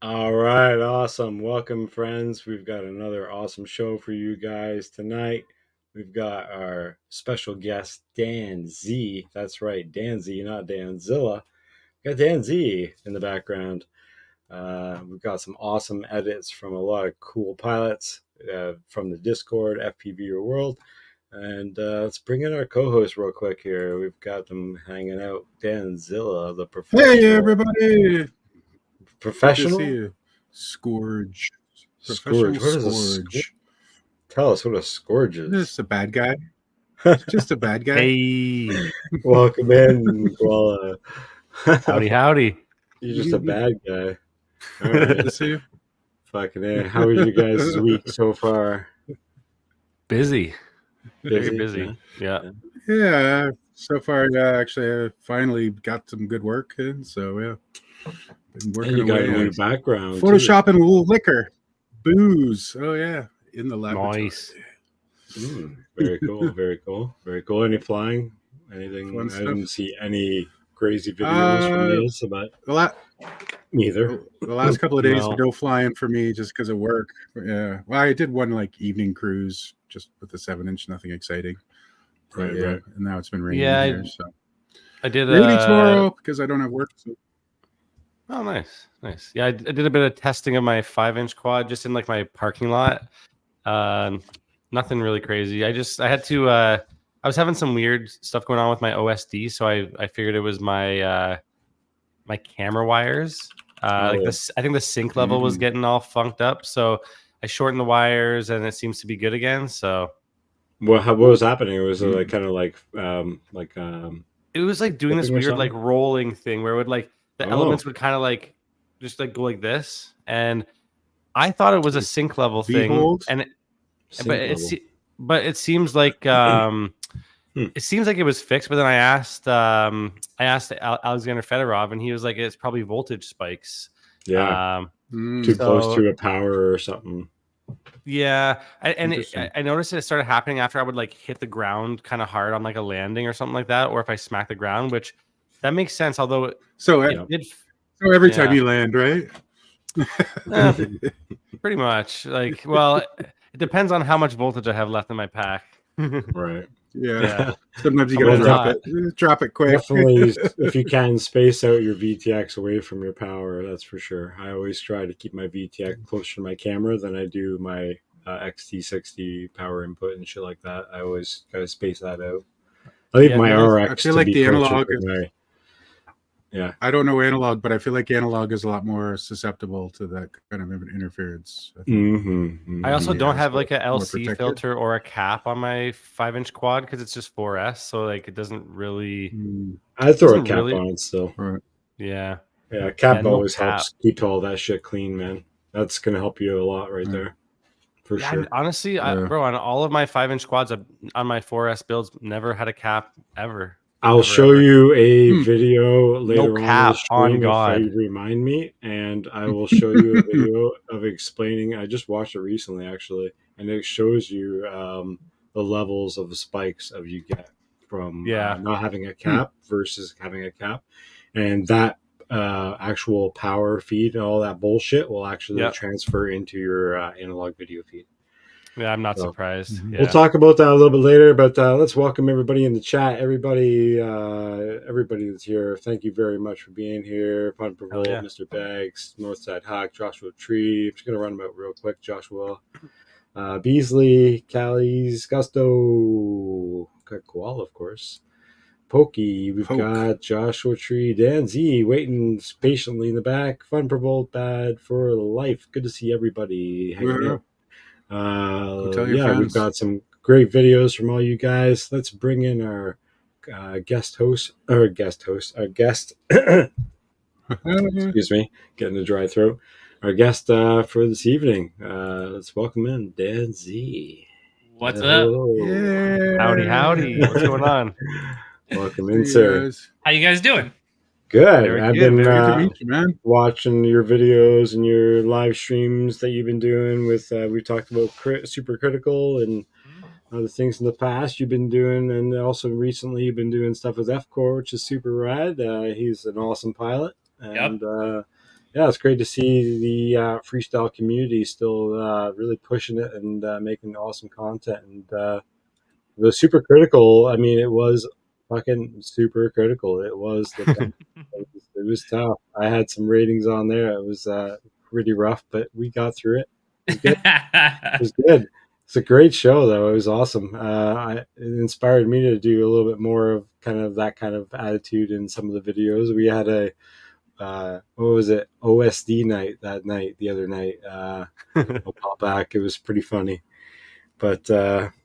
All right, awesome. Welcome, friends. We've got another awesome show for you guys tonight. We've got our special guest, DANZ. That's right, DANZ, not Danzilla. We've got DANZ in the background. We've got some awesome edits from a lot of cool pilots from the Discord, FPV World. And let's bring in our co-host real quick here. We've got them hanging out. Danzilla, the professional. Hey, everybody. Professional? Good to see you. Scourge. Scourge. Professional What is Scourge. Tell us what a Scourge is. Just a bad guy. Just a bad guy. Hey, Welcome in, Koala. howdy. You're just a bad guy. All Good right. to see you. Fucking A. How was you guys' week so far? Busy. Very busy. Yeah. Yeah, so far, actually, I finally got some good work in, so yeah. Been And working you got away a new on background. Photoshop and liquor. Booze. Oh, yeah. In the laboratory. Nice. Very cool. Very cool. Very cool. Any flying? Anything? Fun I stuff. didn't see any crazy videos from this, but neither. The last couple of days, No. no flying for me just because of work. Yeah. Well, I did one like evening cruise just with the 7-inch, nothing exciting. Right, Yeah. right. And now it's been raining Yeah, here, so I did maybe tomorrow because I don't have work. So. Oh, nice. Yeah, I did a bit of testing of my 5-inch quad just in like my parking lot. Nothing really crazy. I had to. I was having some weird stuff going on with my OSD, so I figured it was my my camera wires. Like this, I think the sync level was getting all funked up, so I shortened the wires, and it seems to be good again. So, What was happening? Was it like kind of like it was like doing this flipping or weird like something? rolling thing where it would like the elements would kind of like just like go like this, and I thought it was a sync level thing, V-hold? and Sync but level. it seems like it seems like it was fixed. But then I asked Alexander Fedorov, and he was like, it's probably voltage spikes. Yeah. Too close to a power or something. Yeah, I noticed it started happening after I would like hit the ground kind of hard on like a landing or something like that, or if I smack the ground, which that makes sense. Although so every time you land, right? Pretty much. Like, well, it depends on how much voltage I have left in my pack. Right. Yeah. Sometimes you gotta drop it quick. Definitely, if you can, space out your VTX away from your power. That's for sure. I always try to keep my VTX closer to my camera than I do my XT60 power input and shit like that. I always gotta space that out. I leave my RX. I feel like the analog. Yeah, I don't know analog, but I feel like analog is a lot more susceptible to that kind of interference. I also don't have like a LC filter or a cap on my 5-inch quad because it's just 4S, so like it doesn't really. I throw a cap on it still. Right. Yeah. Yeah, cap always helps keep all that shit clean, man. That's gonna help you a lot right there. For sure. Honestly, bro, on all of my 5-inch quads, on my 4S builds, never had a cap ever. I'll show you a video later on the stream if you remind me, and I will show you a video of explaining. I just watched it recently, actually, and it shows you the levels of the spikes of you get from not having a cap versus having a cap, and that actual power feed and all that bullshit will actually transfer into your analog video feed. Yeah, I'm not surprised. Yeah. We'll talk about that a little bit later, but let's welcome everybody in the chat. Everybody that's here, thank you very much for being here. Fun Provolt, Mr. Bags, Northside Hawk, Joshua Tree. I'm just going to run them out real quick. Joshua, Beasley, Callie's, Gusto, got Koala, of course. Pokey, we've got Joshua Tree, Dan Z waiting patiently in the back. Fun Provolt, Bad for Life. Good to see everybody hanging out. We've got some great videos from all you guys. Let's bring in our guest. Excuse me, getting a dry throat. Our guest for this evening. Let's welcome in Dan Z. What's up? Yeah. Howdy. What's going on? Welcome in, sir. How you guys doing? Good. I've been watching your videos and your live streams that you've been doing with, we talked about Super Critical and other things in the past you've been doing. And also recently you've been doing stuff with F-Core, which is super rad. He's an awesome pilot. And yeah, it's great to see the freestyle community still really pushing it and making awesome content. And the super critical. I mean, it was fucking super critical. It was the it was tough. I had some ratings on there. It was pretty rough, but we got through it. It was good. It was good. It's a great show, though. It was awesome. It inspired me to do a little bit more of kind of that kind of attitude in some of the videos. We had a what was it, OSD night that night, the other night, a while back. It was pretty funny. But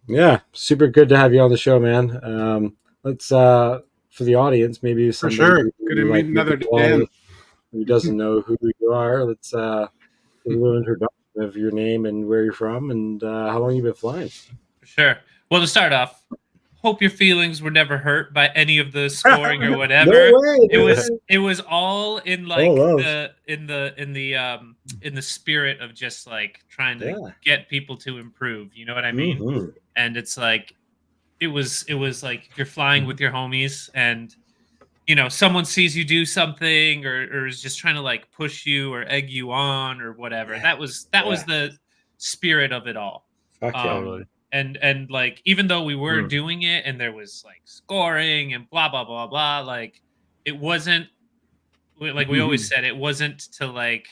yeah, super good to have you on the show, man. Let's for the audience, maybe For somebody sure. who, Good to meet another Dan. who doesn't know who you are. Let's give a little introduction of your name and where you're from and how long you've been flying. For sure. Well, to start off, hope your feelings were never hurt by any of the scoring or whatever. No way. It was all in like in the spirit of just like trying to get people to improve. You know what I mean? Mm-hmm. And it's like it was like you're flying with your homies and you know someone sees you do something or is just trying to like push you or egg you on or whatever. That was the spirit of it all. Fuck yeah. And like even though we were doing it and there was like scoring and blah blah blah blah, like it wasn't like we always said, it wasn't to like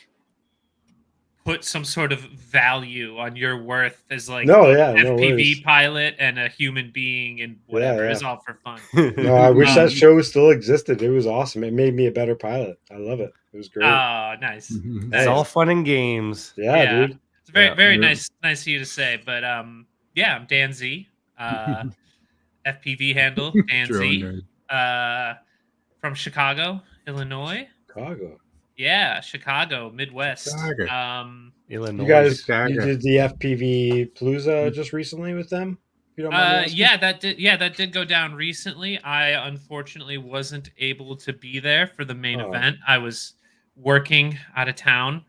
put some sort of value on your worth as like FPV pilot and a human being and whatever. It's all for fun. No, I wish that show still existed. It was awesome. It made me a better pilot. I love it. It was great. Oh, nice. It's all fun and games. Yeah, dude. It's very nice of you to say. But yeah, I'm Dan Z. FPV handle Dan Z. From Chicago, Illinois. Chicago. Yeah, Chicago, Midwest. Illinois. You guys, you did the FPV Palooza just recently with them? If you don't mind that did go down recently. I unfortunately wasn't able to be there for the main event. I was working out of town.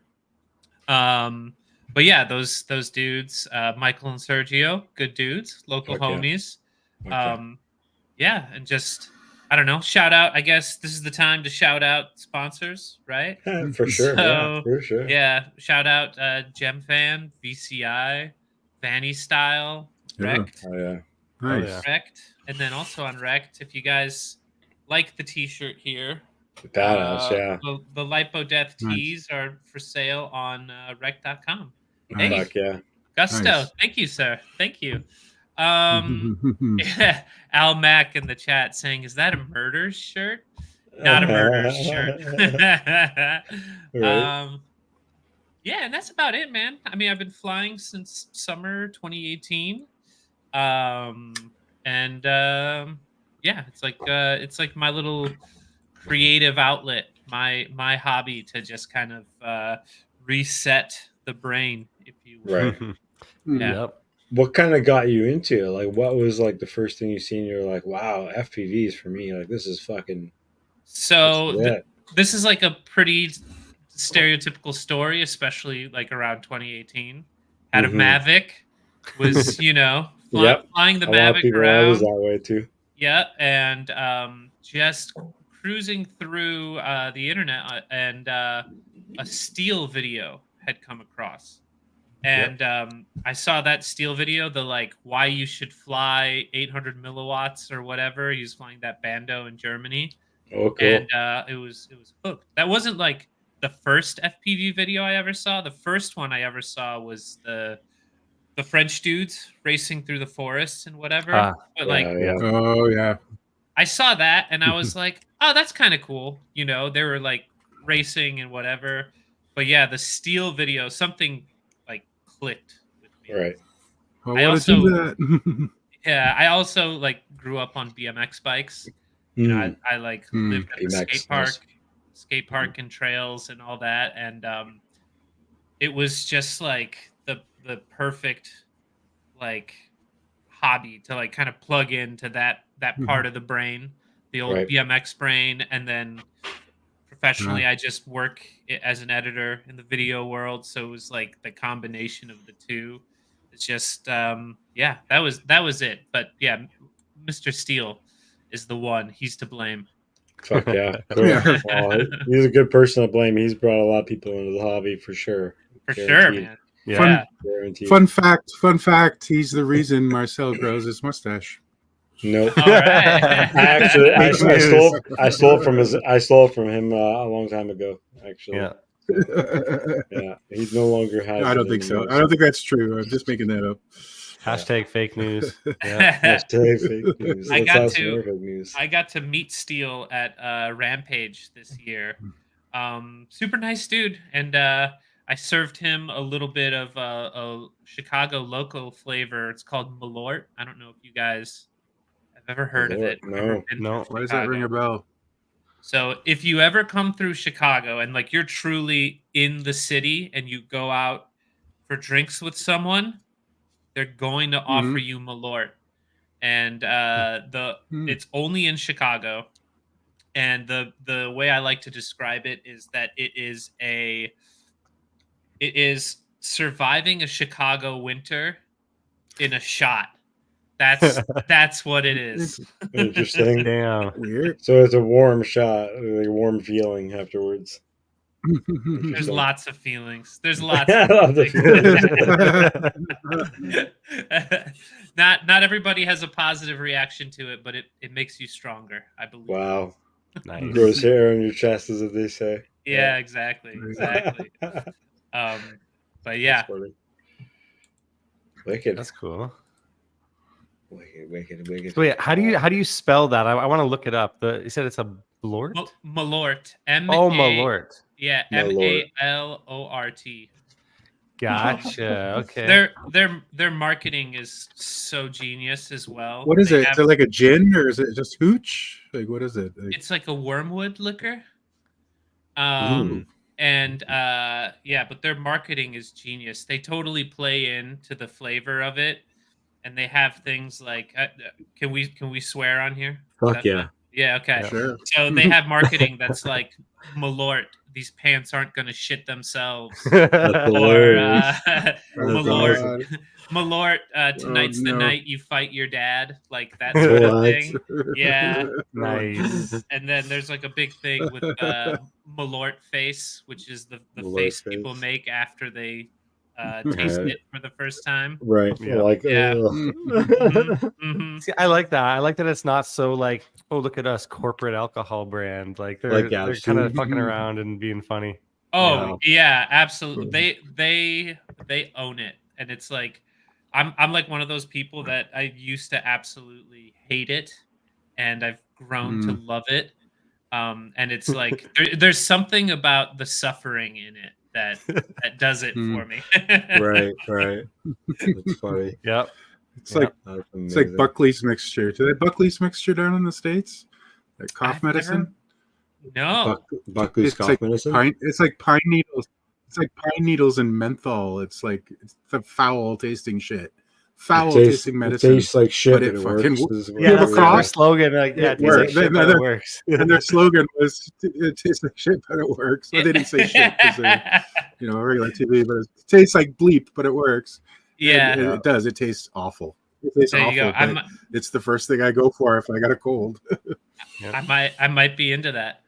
But yeah, those dudes, Michael and Sergio, good dudes, local homies. Yeah, and just I don't know, shout out. I guess this is the time to shout out sponsors, right? For sure. So, for sure. Yeah, shout out GemFan, VCI, Vanny Style, Wrecked. Oh yeah. Nice. Wrecked. And then also on Wrecked, if you guys like the t-shirt here, badass, the LIPO Death tees are for sale on rec.com. Hey, fuck yeah. Gusto, thank you, sir. Thank you. Yeah, Al Mack in the chat saying, "Is that a murder shirt?" Not a murder shirt. Yeah, and that's about it, man. I mean, I've been flying since summer 2018, and yeah, it's like my little creative outlet, my hobby to just kind of reset the brain, if you will. Right. Yeah. Yep. What kind of got you into it? Like, what was like the first thing you seen? You're like, wow, FPVs for me. Like, this is fucking. So this is like a pretty stereotypical story, especially like around 2018. Had a Mavic, was flying the Mavic around. I was that way too. Yeah, and just cruising through the internet, and a Steel video had come across. And I saw that Steel video, the like why you should fly 800 milliwatts or whatever. He was flying that Bando in Germany. Oh, cool. And it was hooked. That wasn't like the first FPV video I ever saw. The first one I ever saw was the French dudes racing through the forests and whatever. But like, oh yeah, I saw that and I was like, oh, that's kind of cool. You know, they were like racing and whatever. But yeah, the Steel video, something like clicked with me. Right. Well, yeah, I also like grew up on BMX bikes. You know, I like lived at the skate park and trails and all that, and it was just like the perfect like hobby to like kind of plug into that part of the brain, the old BMX brain, and then professionally I just work as an editor in the video world, so it was like the combination of the two. It's just yeah, that was it. But yeah, Mr. Steele is the one. He's to blame. Fuck yeah. Cool. Yeah. Well, he's a good person to blame. He's brought a lot of people into the hobby for sure. For sure, Guaranteed. man. Yeah. Guaranteed. Fun fact. He's the reason Marcel grows his mustache. Nope. All right. I stole from him a long time ago. Actually, Yeah. yeah. He no longer has. I don't it think so. anymore. I don't think that's true. I'm just making that up. Hashtag fake news. Yeah. Hashtag fake news. I Let's got have some to- more fake news. I got to meet Steele at Rampage this year. Super nice dude, and I served him a little bit of a Chicago local flavor. It's called Malort. I don't know if you guys have ever heard of it. No. Ever been No. through Why does that ring a Chicago. bell? So if you ever come through Chicago and like you're truly in the city and you go out for drinks with someone, they're going to offer you Malort, and it's only in Chicago. And the way I like to describe it is that it is surviving a Chicago winter in a shot. That's what it is. Interesting. Damn. Weird. So it's a warm shot, a warm feeling afterwards. There's lots of feelings. There's lots Yeah, of lots of feelings. Not everybody has a positive reaction to it, but it makes you stronger, I believe. Wow. Nice. Grows hair on your chest, as they say. Yeah, exactly. But yeah. That's funny. Wicked. That's cool. Wicked. So wait, how do you spell that? I want to look it up. You said it's a blort? Malort. Malort. Yeah, Malort. Gotcha. Okay. Their marketing is so genius as well. What is it? Is it like a gin or is it just hooch? Like what is it? Like, it's like a wormwood liquor. And but their marketing is genius. They totally play into the flavor of it, and they have things like can we swear on here? Fuck yeah. Yeah, okay. sure. So they have marketing that's like Malort, these pants aren't gonna shit themselves. That's Or hilarious. Malort, tonight's the no. night you fight your dad, like that sort of What? thing. Yeah. Nice. And then there's like a big thing with Malort face, which is the Malort face face. people make after they taste it for the first time. Right. Yeah. Like, Yeah. ugh. Mhm. See, I like that. I like that it's not so like, oh, look at us, corporate alcohol brand. Like they're Like, kind of absolutely. fucking around and being funny. Oh yeah, absolutely. They own it, and it's like I'm like one of those people that I used to absolutely hate it, and I've grown to love it. And it's like there's something about the suffering in it that does it for me. Right. That's funny. Yep. It's like That's it's like amazing. Buckley's mixture. Do they have Buckley's mixture down in the States? Like cough I've medicine? No. Buckley's It's cough like medicine. it's like pine needles. It's like pine needles and menthol. It's the foul tasting shit. Foul tasting It medicine. tastes like shit, but but it it fucking works. wo- is what Yeah, You it have a is. that's their cough? slogan. Like, yeah, it tastes like It shit, but it works. and their slogan was "It tastes like shit, but it works." Well, they didn't say shit because they're regular TV, but it tastes like bleep, but it works. Yeah. And it does. It tastes awful. It tastes There you awful. go. But it's the first thing I go for if I got a cold. I might be into that.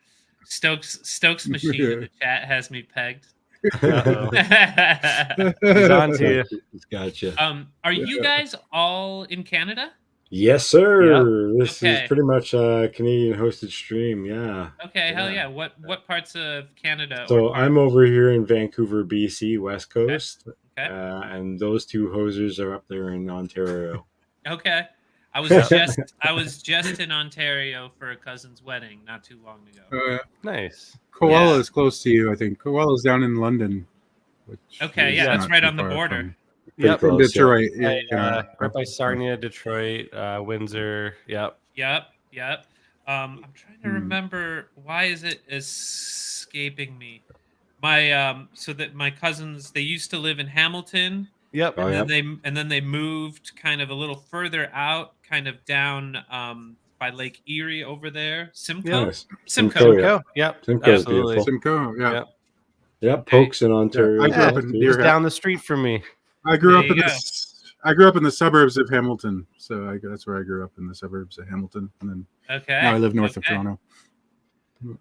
Stokes machine in the chat has me pegged. Uh-oh. He's on to you. Gotcha. Are you guys all in Canada? Yes, sir. This Okay. is pretty much a Canadian hosted stream. Yeah. Okay, hell yeah. What parts of Canada? So I'm over here in Vancouver, BC, West Coast, Okay. and those two hosers are up there in Ontario. Okay. I was just in Ontario for a cousin's wedding not too long ago. Nice. Koala Yeah. is close to you, I think. Koala's down in London. Which Okay, is yeah, that's not right too on the far border. Yep. From close, Detroit. Right, Yeah. right by Sarnia, Detroit, Windsor. Yep. Yep. I'm trying to remember, why is it escaping me? My cousins, they used to live in Hamilton. Yep. And then they moved kind of a little further out, kind of down by Lake Erie over there. Simcoe. Nice. Simcoe. Yeah. Yep. Simcoe's Absolutely. beautiful. Simcoe, yeah. Yep. Yep. Pokes in Ontario. I grew up in too. near Just down the street from me. I grew There up you in go. I grew up in the suburbs of Hamilton, so that's where I grew up, in the suburbs of Hamilton, and then Okay. now I live north of Okay. Toronto.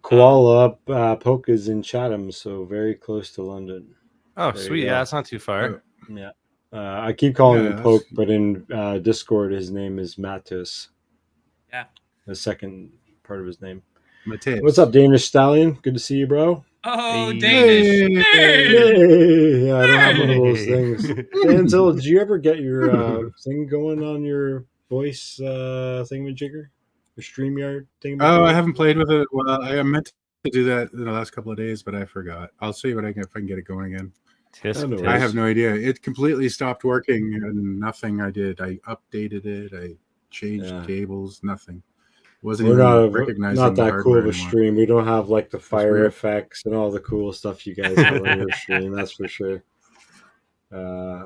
Kuala Poke is in Chatham, so very close to London. Oh, There you sweet. go. Yeah, it's not too far. Yeah. I keep calling him that's- Poke, but in Discord, his name is Matus. Yeah. The second part of his name. Mateus. What's up, Danish Stallion? Good to see you, bro. Oh, Hey. Danish. Hey. Yay! Yeah, I don't have one of those Hey. things. Denzel, did you ever get your thing going on your voice thingamajigger? Your StreamYard thing? Oh, I haven't played with it. Well, I meant to do that in the last couple of days, but I forgot. I'll see what if I can get it going again. Tisk, no tisk. I have no idea. It completely stopped working, and nothing I did. I updated it. I changed cables. Nothing. Wasn't We're even not recognizing not the that cool hardware of a anymore. stream. We don't have like the fire weird. effects and all the cool stuff you guys have on your stream. That's for sure. We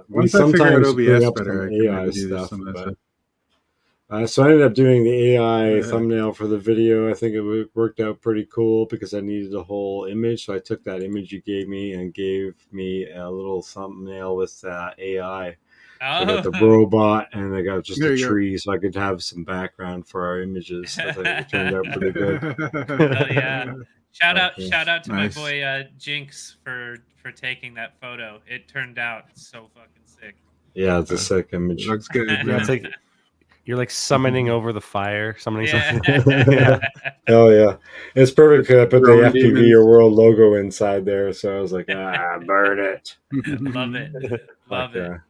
Once I figure out sometimes bring OBS up better, I some can AI maybe do stuff. some of that But, stuff. so I ended up doing the AI thumbnail for the video. I think it worked out pretty cool because I needed a whole image. So I took that image you gave me and gave me a little thumbnail with AI. I got the robot and I got just a tree so I could have some background for our images. I think it turned out pretty good. Oh, yeah. Shout out to Nice. my boy Jinx for taking that photo. It turned out so fucking sick. Yeah, it's a sick image. Looks good. Yeah, it's like you're like summoning over the fire, summoning something. Yeah. Hell yeah. It's perfect because I put the Throwing FPV demons. Your World logo inside there. So I was like, burn it. Love it. Love it.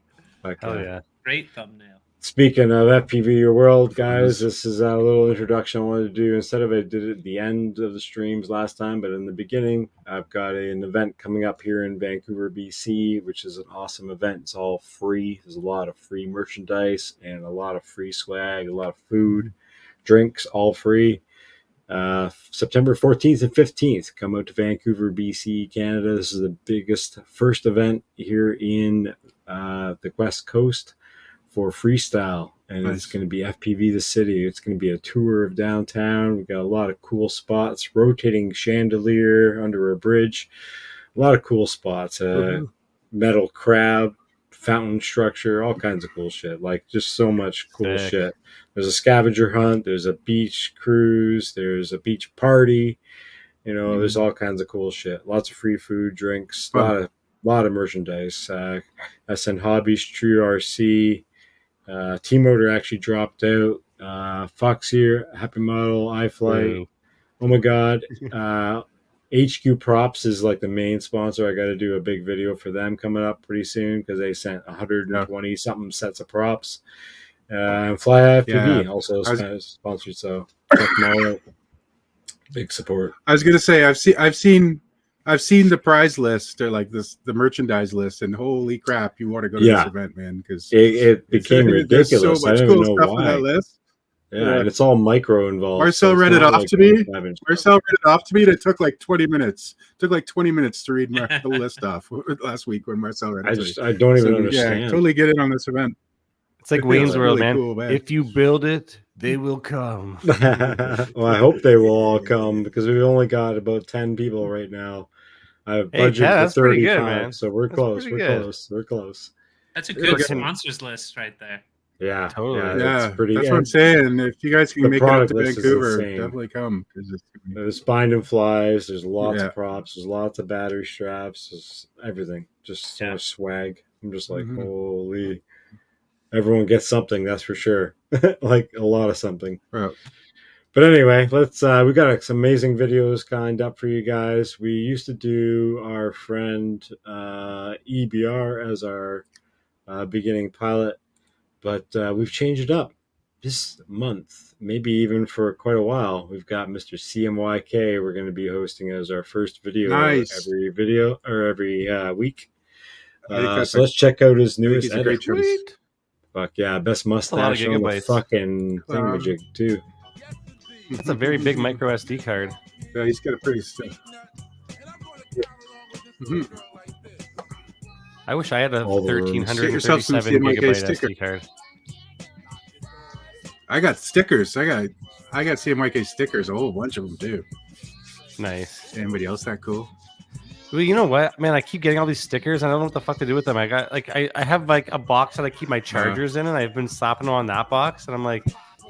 Hell yeah. Great thumbnail. Speaking of FPV Your World, guys, this is a little introduction I wanted to do. Instead of I did it at the end of the streams last time, but in the beginning, I've got an event coming up here in Vancouver, BC, which is an awesome event. It's all free. There's a lot of free merchandise and a lot of free swag, a lot of food, drinks, all free. September 14th and 15th, come out to Vancouver, BC, Canada. This is the biggest first event here in the West Coast for freestyle, and It's going to be FPV the city. It's going to be a tour of downtown. We've got a lot of cool spots, rotating chandelier under a bridge, a lot of cool spots, metal crab, fountain structure, all kinds of cool shit. Like just so much cool shit. There's a scavenger hunt, there's a beach cruise, there's a beach party, there's all kinds of cool shit. Lots of free food, drinks, a lot of merchandise. SN Hobbies, True RC, T-Motor actually dropped out. Fox here, Happy Model, iFlight. Oh my god. HQ Props is like the main sponsor. I got to do a big video for them coming up pretty soon because they sent 120 something sets of props. And Fly FPV also is kind of sponsored, so check them all out. Big support. I was gonna say I've seen the prize list or like the merchandise list, and holy crap, you want to go to this event, man? Because it became ridiculous. There's so much cool stuff on that list. Yeah, and it's all micro involved. Marcel read it off to me. Marcel read it off to me. It took like 20 minutes. It took like 20 minutes to read the list off last week when Marcel read it. I don't even understand. Yeah, totally get in on this event. It's like Wayne's World, man. Cool, man. If you build it, they will come. Well, I hope they will all come because we've only got about 10 people right now. I have budget for 35, man. So we're close. We're close. That's a good sponsors list right there. Yeah, totally. Yeah, that's what I'm saying. If you guys can make it up to Vancouver, definitely come. There's bind and flies. There's lots of props. There's lots of battery straps. There's everything. Just so much swag. I'm just like, holy. Everyone gets something, that's for sure. Like a lot of something. Right. But anyway, let's. We got some amazing videos lined up for you guys. We used to do our friend EBR as our beginning pilot, but we've changed it up this month, maybe even for quite a while. We've got Mr. CMYK. We're going to be hosting as our first video every week. So let's check out his newest edit. Fuck yeah, best mustache on the fucking thingamajig too. That's a very big micro SD card. Yeah, he's got a pretty I wish I had a 1337 gigabyte SD card. I got stickers. I got CMYK stickers, a whole bunch of them too. Nice. Anybody else that cool? Well, you know what, man? I keep getting all these stickers, and I don't know what the fuck to do with them. I got I have like a box that I keep my chargers in, and I've been slapping them on that box, and I'm like,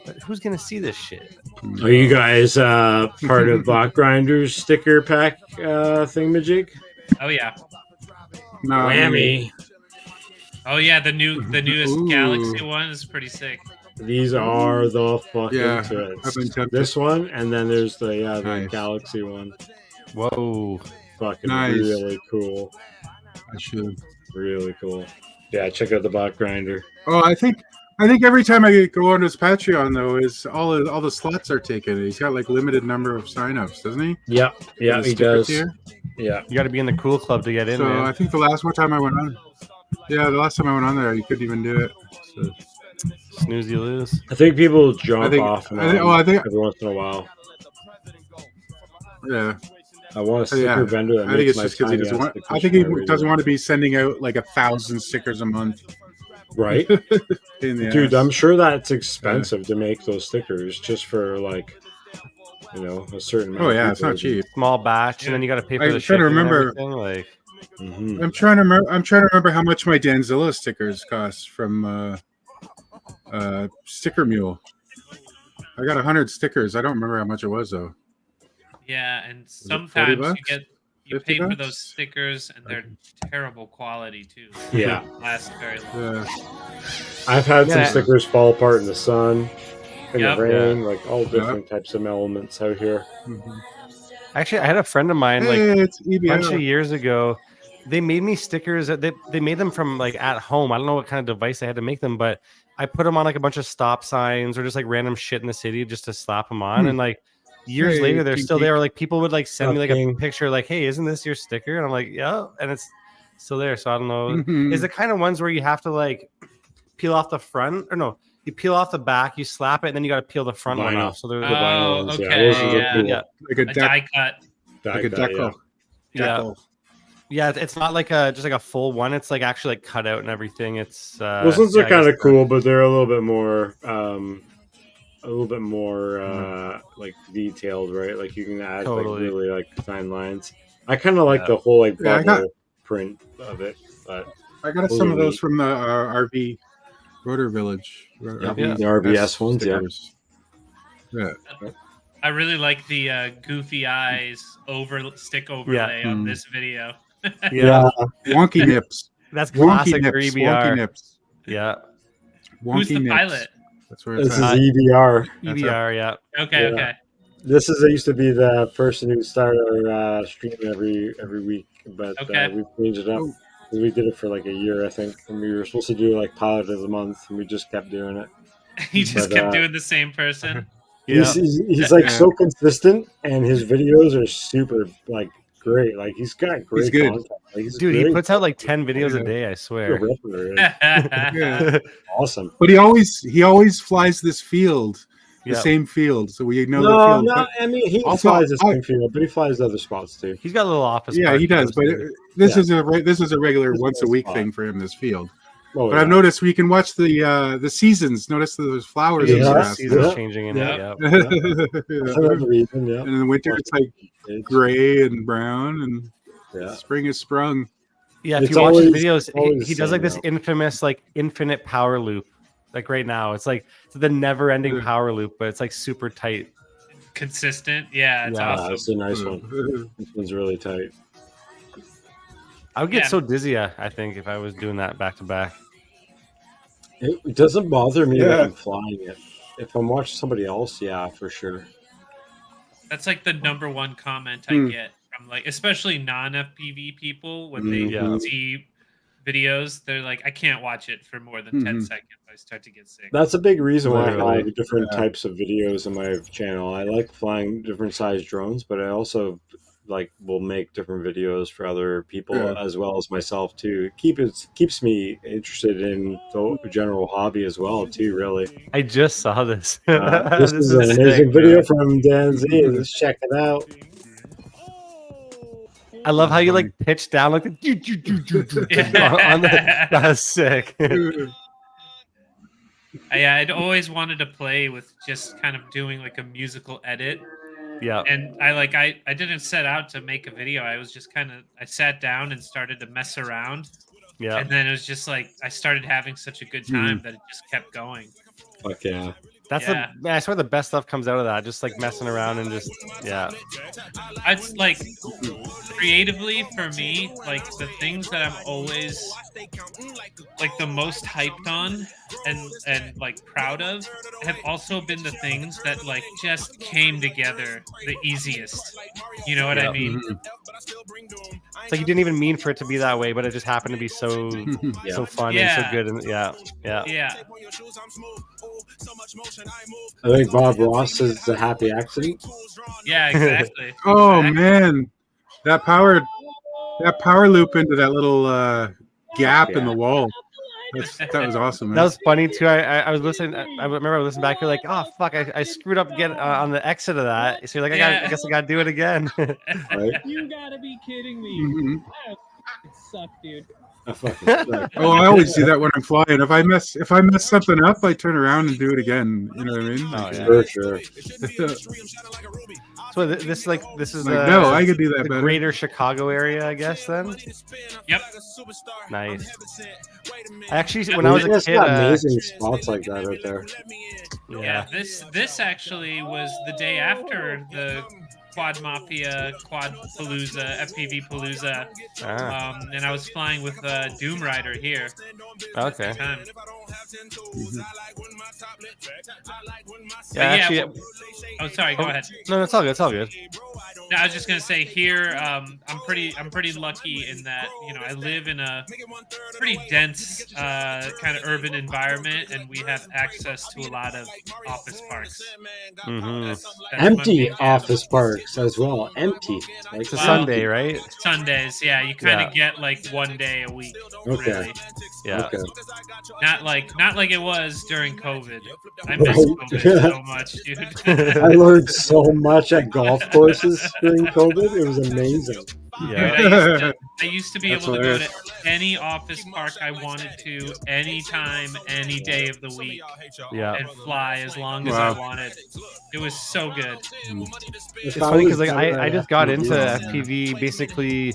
But who's gonna see this shit? Are you guys part of Bot Grinder's sticker pack thingamajig? Oh yeah. No, Whammy. Oh yeah, the newest Galaxy one is pretty sick. These are the fucking tits. This one, and then there's the Galaxy one. Whoa. Fucking really cool. I should. Really cool. Yeah, check out the Bot Grinder. Oh, I think every time I go on his Patreon though, is all the slots are taken. He's got like limited number of signups, doesn't he? Yeah, he does. Tier? Yeah, you got to be in the cool club to get in. So man. I think the last time I went on there, you couldn't even do it. So. Snooze, you lose. I think people jump off and on every once in a while. Yeah. I want a sticker vendor that makes my because he doesn't want. I think he doesn't want to be sending out like 1,000 stickers a month. Right, dude. I'm sure that's expensive to make those stickers just for like, a certain amount. Oh yeah, it's not cheap. Small batch, and then you got to pay for the shipping. I'm trying to remember how much my Danzilla stickers cost from Sticker Mule. I got 100 stickers. I don't remember how much it was though. Yeah, and sometimes you pay for those stickers, and they're terrible quality too. Yeah, they don't last very long. Yeah. I've had some stickers fall apart in the sun, in the rain, like all different types of elements out here. Mm-hmm. Actually, I had a friend of mine a bunch of years ago. They made me stickers. They made them from like at home. I don't know what kind of device they had to make them, but I put them on like a bunch of stop signs or just like random shit in the city just to slap them on. And like years later, they're still there. Like people would like send me like a picture, like, "Hey, isn't this your sticker?" And I'm like, "Yeah," and it's still there. So I don't know. Is the kind of ones where you have to like peel off the front, or no? You peel off the back, you slap it, and then you got to peel the front one off. So there's like a die cut, like a decal. Yeah, it's not like just like a full one. It's like actually like cut out and everything. It's those ones are kind of cool, but they're a little bit more like detailed, right? Like you can add like really like fine lines. I kind of like the whole like bubble print of it, but I got some of those from the RV Rotor Village. The RVS ones, yeah. I really like the goofy eyes stick overlay on this video. Wonky nips. That's classic for EBR. Wonky nips. Yeah. Who's the pilot? That's where this is EBR. EBR, yeah. Okay. This used to be the person who started our stream every week, but we changed it up. We did it for like a year, I think, and we were supposed to do like pilot of the month, and we just kept doing it. He just kept doing the same person. He's like so consistent, and his videos are super like great. Like he's got great content. Like, he puts out like 10 videos a day, I swear. Awesome. But he always flies this field. The same field, so we know the field. No, I mean he flies the same field, but he flies other spots too. He's got a little office. Yeah, he does. But this is a regular once a week thing for him. This field. Oh, but I've noticed we can watch the seasons. Notice that there's flowers and grass. Seasons changing in it. And in the winter it's like gray and brown, and spring is sprung. Yeah, if you watch his videos, he does like this infamous like infinite power loop. Like right now, it's like the never-ending power loop, but it's like super tight, consistent. Yeah, it's awesome. It's a nice one. This one's really tight. I would get so dizzy, I think, if I was doing that back to back. It doesn't bother me when I'm flying it. If I'm watching somebody else, for sure. That's like the number one comment I get from like, especially non-FPV people when they see videos. They're like, I can't watch it for more than 10 seconds. I start to get sick. That's a big reason why I have different types of videos on my channel. I like flying different size drones, but I also will make different videos for other people as well as myself too. Keeps me interested in the general hobby as well too. Really, I just saw this. This is an amazing video from DANZ. Let's check it out. I love how you like pitch down like on the, that's sick. I'd always wanted to play with just kind of doing like a musical edit. Yeah. And I didn't set out to make a video. I was just I sat down and started to mess around. Yeah. And then it was just like I started having such a good time that it just kept going. Fuck yeah. That's I swear the best stuff comes out of that. Just like messing around and just It's like creatively for me, like the things that I'm always like the most hyped on and like proud of have also been the things that like just came together the easiest. You know what I mean? It's like you didn't even mean for it to be that way, but it just happened to be so so fun and so good. And yeah. I think Bob Ross is a happy accident. Yeah, exactly. Oh man, that power loop into that little gap in the wall. That was awesome. Man. That was funny too. I was listening. I remember I was listening back. You're like, oh fuck, I screwed up again on the exit of that. So you're like, I guess I gotta do it again. Right? You gotta be kidding me. It sucked, dude. Oh, I always do that when I'm flying. If I mess something up, I turn around and do it again. You know what I mean? For sure. So this is like no, I could do that the better. Greater Chicago area, I guess. Then. Yep. Nice. Actually, when I was a kid, amazing spots like that out there. Yeah. This actually was the day after the Quad Mafia, Quad Palooza, FPV Palooza, and I was flying with Doom Rider here. Okay. At the time. Yeah, actually, oh, sorry. Go ahead. No, it's all good. It's all good. No, I was just gonna say here, I'm pretty lucky in that I live in a pretty dense kind of urban environment, and we have access to a lot of office parks. That's empty office parks as well. Empty. Like it's a Sunday, right? Sundays, yeah. You kind of get like one day a week. Okay. Really. Yeah. Okay. Not like it was during COVID. I miss COVID so much, dude. I learned so much at golf courses during COVID. It was amazing. Yeah. Dude, I used to be able to go to any office park I wanted to, anytime, any day of the week, and fly as long as I wanted. It was so good. It's funny because like I just got into FPV basically.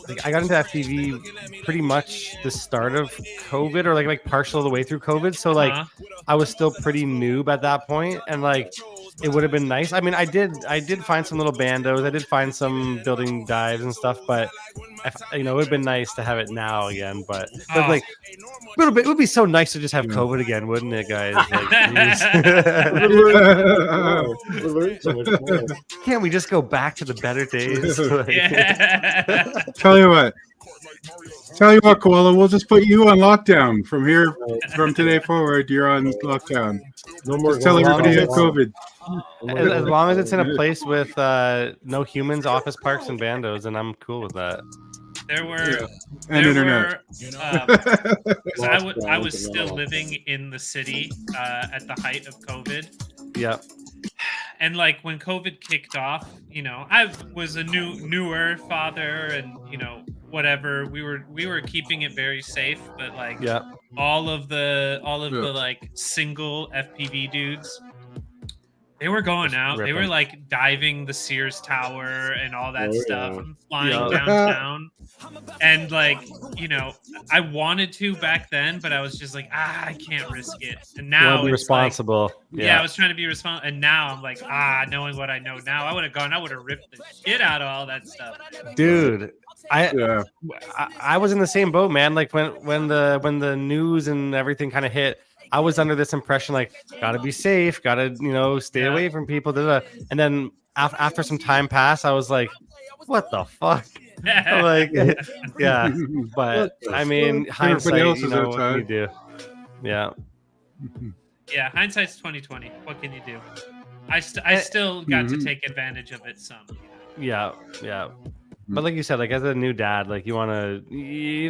Like I got into FPV pretty much the start of COVID, or like partial of the way through COVID. So like I was still pretty noob at that point, and like it would have been nice. I mean, I did find some little bandos. I did find some building dives and stuff, but it would have been nice to have it now again. But like it would be so nice to just have COVID again, wouldn't it, guys? Like, so much more. Can't we just go back to the better days? Tell you what, Koala, we'll just put you on lockdown from today forward. You're on lockdown. No more. Just tell everybody you have COVID. As long as it's in a place with no humans, office parks, and bandos, and I'm cool with that. There were and internet. I was still living in the city at the height of COVID. Yeah. And like when COVID kicked off, I was a newer father, and whatever. We were keeping it very safe, but like all of the like single FPV dudes, they were going out. They were like diving the Sears Tower and all that stuff, and flying downtown. And like, I wanted to back then, but I was just like, I can't risk it. And now be responsible. Like, I was trying to be responsible. And now I'm like, knowing what I know now, I would have ripped the shit out of all that stuff. Dude, I was in the same boat, man. Like when the news and everything kind of hit, I was under this impression like, gotta be safe, gotta stay away from people. And then after some time passed, I was like, what the fuck? Like, but I mean, hindsight, what can you do? Yeah. Yeah, hindsight's 20/20. What can you do? I still got to take advantage of it some. Yeah. But like you said, like as a new dad, like you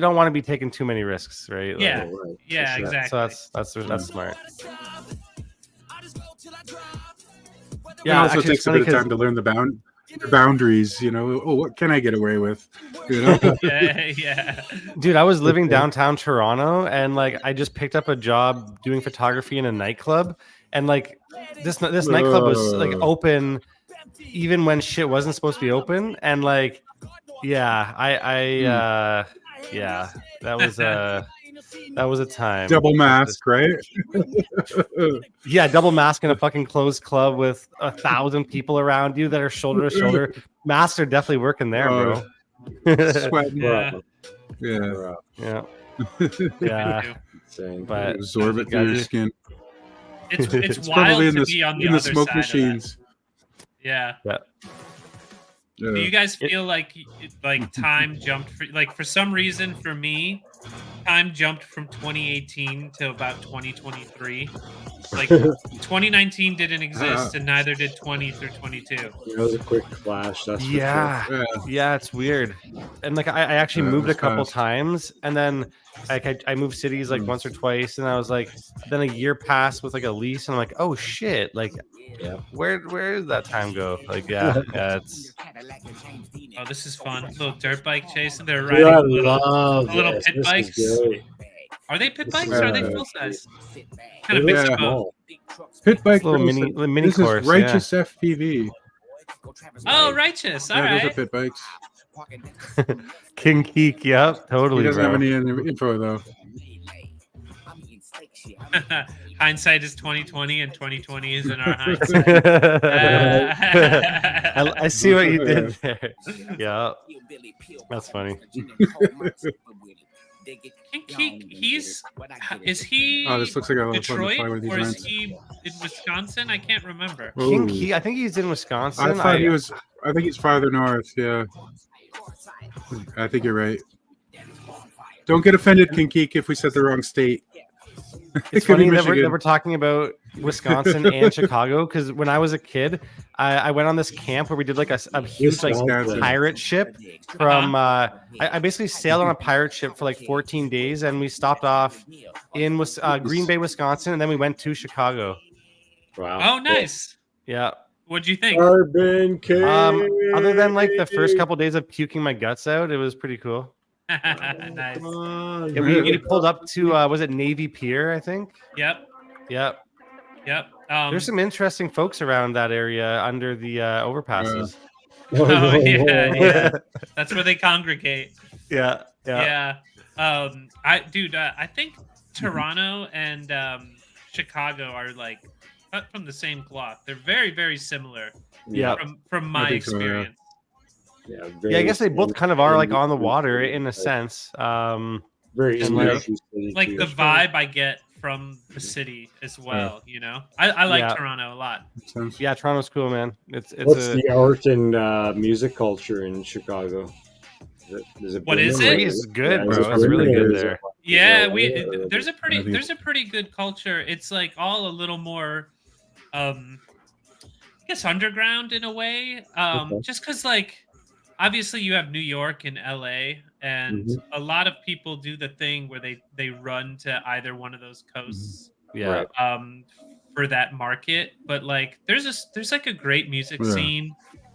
don't want to be taking too many risks, right? Yeah, like, yeah, exactly. So that's smart. Yeah, it also takes a bit of time to learn the boundaries. What can I get away with? Yeah. Dude, I was living downtown Toronto, and like I just picked up a job doing photography in a nightclub, and like this nightclub was like open even when shit wasn't supposed to be open, and like that was That was a time. Double mask, right? Yeah, double mask in a fucking closed club with 1,000 people around you that are shoulder to shoulder. Masks are definitely working there, bro. Sweating. Yeah. But absorb it through your skin. It's wild to be on the other smoke side machines. Of that. Yeah. Yeah. Do you guys feel like time jumped for some reason for me, time jumped from 2018 to about 2023. Like 2019 didn't exist, and neither did 20 through 22. That was a quick flash. That's yeah, it's weird. And like I actually moved a couple times, and then like I moved cities like once or twice, and I was like, then a year passed with like a lease, and I'm like, oh shit, like where did that time go? Like it's. Oh, this is fun. Little dirt bike chase, and they're riding little pit bikes. Are they pit bikes or are they full size? Kind of mix of both. Pit bike, little mini this course. Is Righteous FPV. Oh, Righteous. All right. Those are pit bikes. King Keek, yep, totally. He doesn't have any info though. Hindsight is 2020, and 2020 is in our hindsight. I see what you did there. Yeah, that's funny. King Keek, is he? Oh, this looks like a Detroit or is he in Wisconsin? I can't remember. King Keek, I think he's in Wisconsin. I thought he was. I think he's farther north. Yeah, I think you're right. Don't get offended, King Keek, if we said the wrong state. It's funny that we're talking about Wisconsin and Chicago, because when I was a kid, I went on this camp where we did like a huge like pirate ship from I basically sailed on a pirate ship for like 14 days, and we stopped off in Green Bay, Wisconsin, and then we went to Chicago. Wow. Oh, nice. Yeah. What'd you think? Carbon Cave. Other than like the first couple days of puking my guts out, it was pretty cool. Nice. Yeah, we pulled up to was it Navy Pier, I think? Yep. There's some interesting folks around that area under the overpasses. Oh yeah. That's where they congregate. Yeah. I think Toronto and Chicago are like cut from the same cloth. They're very, very similar. Yeah. From my experience. Yeah, I guess they both kind of are like on the water in a sense. Very like the vibe I get from the city as well. You know, I like Toronto a lot. Yeah, Toronto's cool, man. It's what's the art and music culture in Chicago? What is it? It's good, bro. It's really good there. Yeah, there's a pretty good culture. It's like all a little more, I guess, underground in a way. Just because like. Obviously, you have New York and LA, and a lot of people do the thing where they run to either one of those coasts, for that market. But like, there's like a great music scene,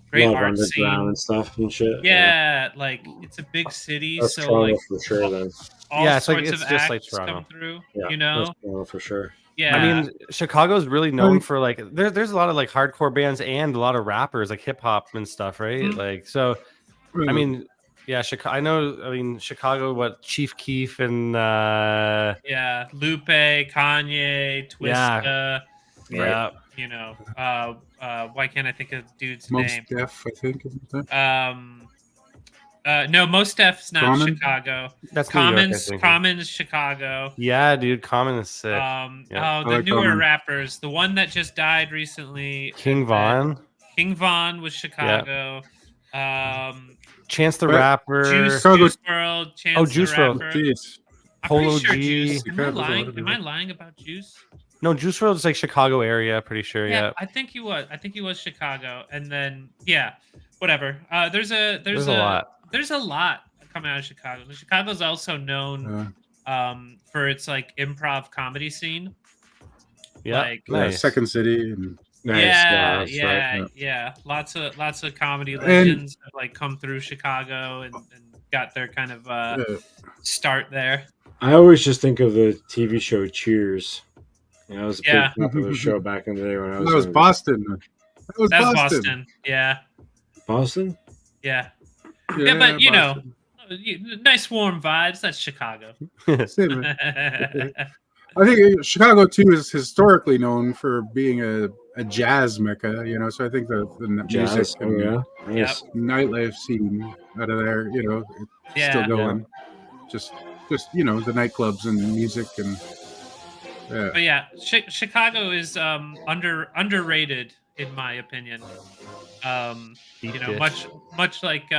great art scene and stuff and shit. Yeah, like it's a big city, that's so Toronto like for sure. Then all sorts of acts come through. You know, that's Toronto for sure. Yeah, I mean, Chicago's really known for like there's a lot of like hardcore bands and a lot of rappers like hip hop and stuff, right? Like so, I mean, yeah, Chicago. I know. I mean, Chicago. What Chief Keef and Lupe, Kanye, Twista. Yeah. You know, why can't I think of the dude's Most name? Def, I think. No, Most Def's not Common? Chicago. That's Common's Chicago. Yeah, dude, Common is sick. The newer Common. Rappers, the one that just died recently, King Von. King Von was Chicago. Chance the Rapper. Juice WRLD. Chance Juice the Rapper. Jeez. Polo sure G. Juice. Am I lying about Juice? No, Juice WRLD is like Chicago area, pretty sure. Yeah, I think he was Chicago, and then whatever. There's a lot. There's a lot coming out of Chicago. Chicago's also known for its like improv comedy scene. Yeah, like, nice. Second City. And Lots of comedy legends have like come through Chicago and got their kind of start there. I always just think of the TV show Cheers. You know, it was a big popular show back in the day when I was. That was Boston. That was Boston. Yeah. Boston. Yeah, but you know, nice warm vibes. That's Chicago. I think Chicago too is historically known for being a jazz mecca, so I think the music and nightlife scene out of there, it's still going. Just the nightclubs and music and But yeah, Chicago is underrated in my opinion. Much like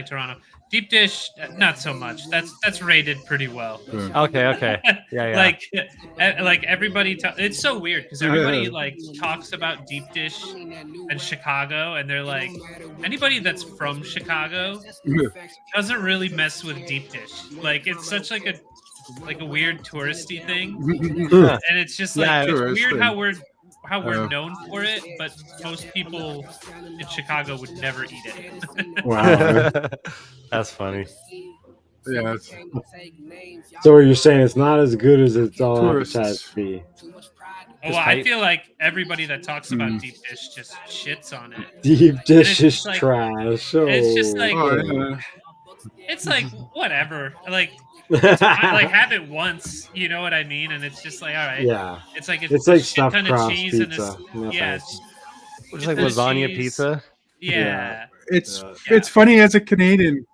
Toronto. Deep dish, not so much. That's rated pretty well. Okay. Yeah. like everybody. It's so weird because everybody like talks about deep dish and Chicago, and they're like, anybody that's from Chicago doesn't really mess with deep dish. Like it's such like a weird touristy thing, and it's just like it's weird how we're known for it, but most people in Chicago would never eat it. Wow, that's funny. Yeah. So you're saying it's not as good as it's all advertised to be? Well, I feel like everybody that talks about deep dish just shits on it. Deep dish is like, trash. It's just like it's like whatever. Like have it once, you know what I mean? And it's just like, all right, yeah. It's like stuffed crust pizza. It's like lasagna pizza. Yeah. It's funny as a Canadian.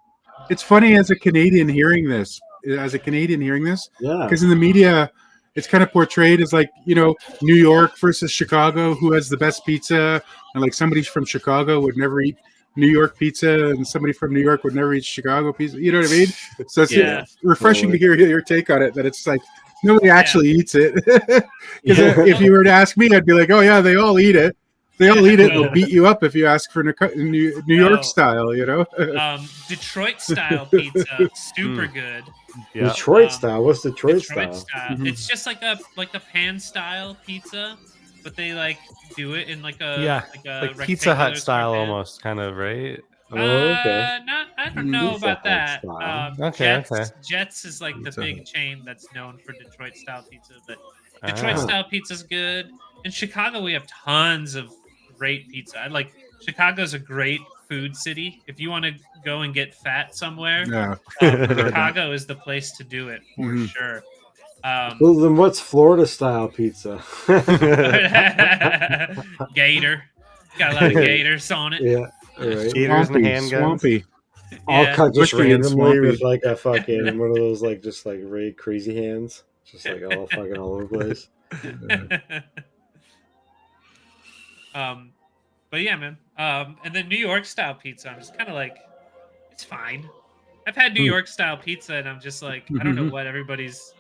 It's funny as a Canadian hearing this. Yeah. Because in the media, it's kind of portrayed as like, New York versus Chicago, who has the best pizza, and like somebody from Chicago would never eat New York pizza, and somebody from New York would never eat Chicago pizza. You know what I mean? So it's refreshing to hear your take on it. That it's like nobody actually eats it. Because if you were to ask me, I'd be like, "Oh yeah, they all eat it. They all eat it. They'll beat you up if you ask for New York style." Detroit style pizza, super good. Yeah. Detroit style. What's Detroit style? It's just like a pan style pizza, but they like do it in like a Pizza Hut style almost, kind of, right? Okay. I don't know about that. Okay. Jets is like the big chain that's known for Detroit style pizza, but Detroit style pizza is good. In Chicago, we have tons of great pizza. Chicago's a great food city. If you want to go and get fat somewhere, Chicago is the place to do it for sure. Well, then what's Florida style pizza? Gator. Got a lot of gators on it. Yeah. Right. Gators and handguns. Swampy. All cut just randomly with like a fucking one of those like just like really crazy hands. Just like all fucking all over the place. But yeah, man. And then New York style pizza, I'm just kind of like, it's fine. I've had New York style pizza, and I'm just like, I don't know what everybody's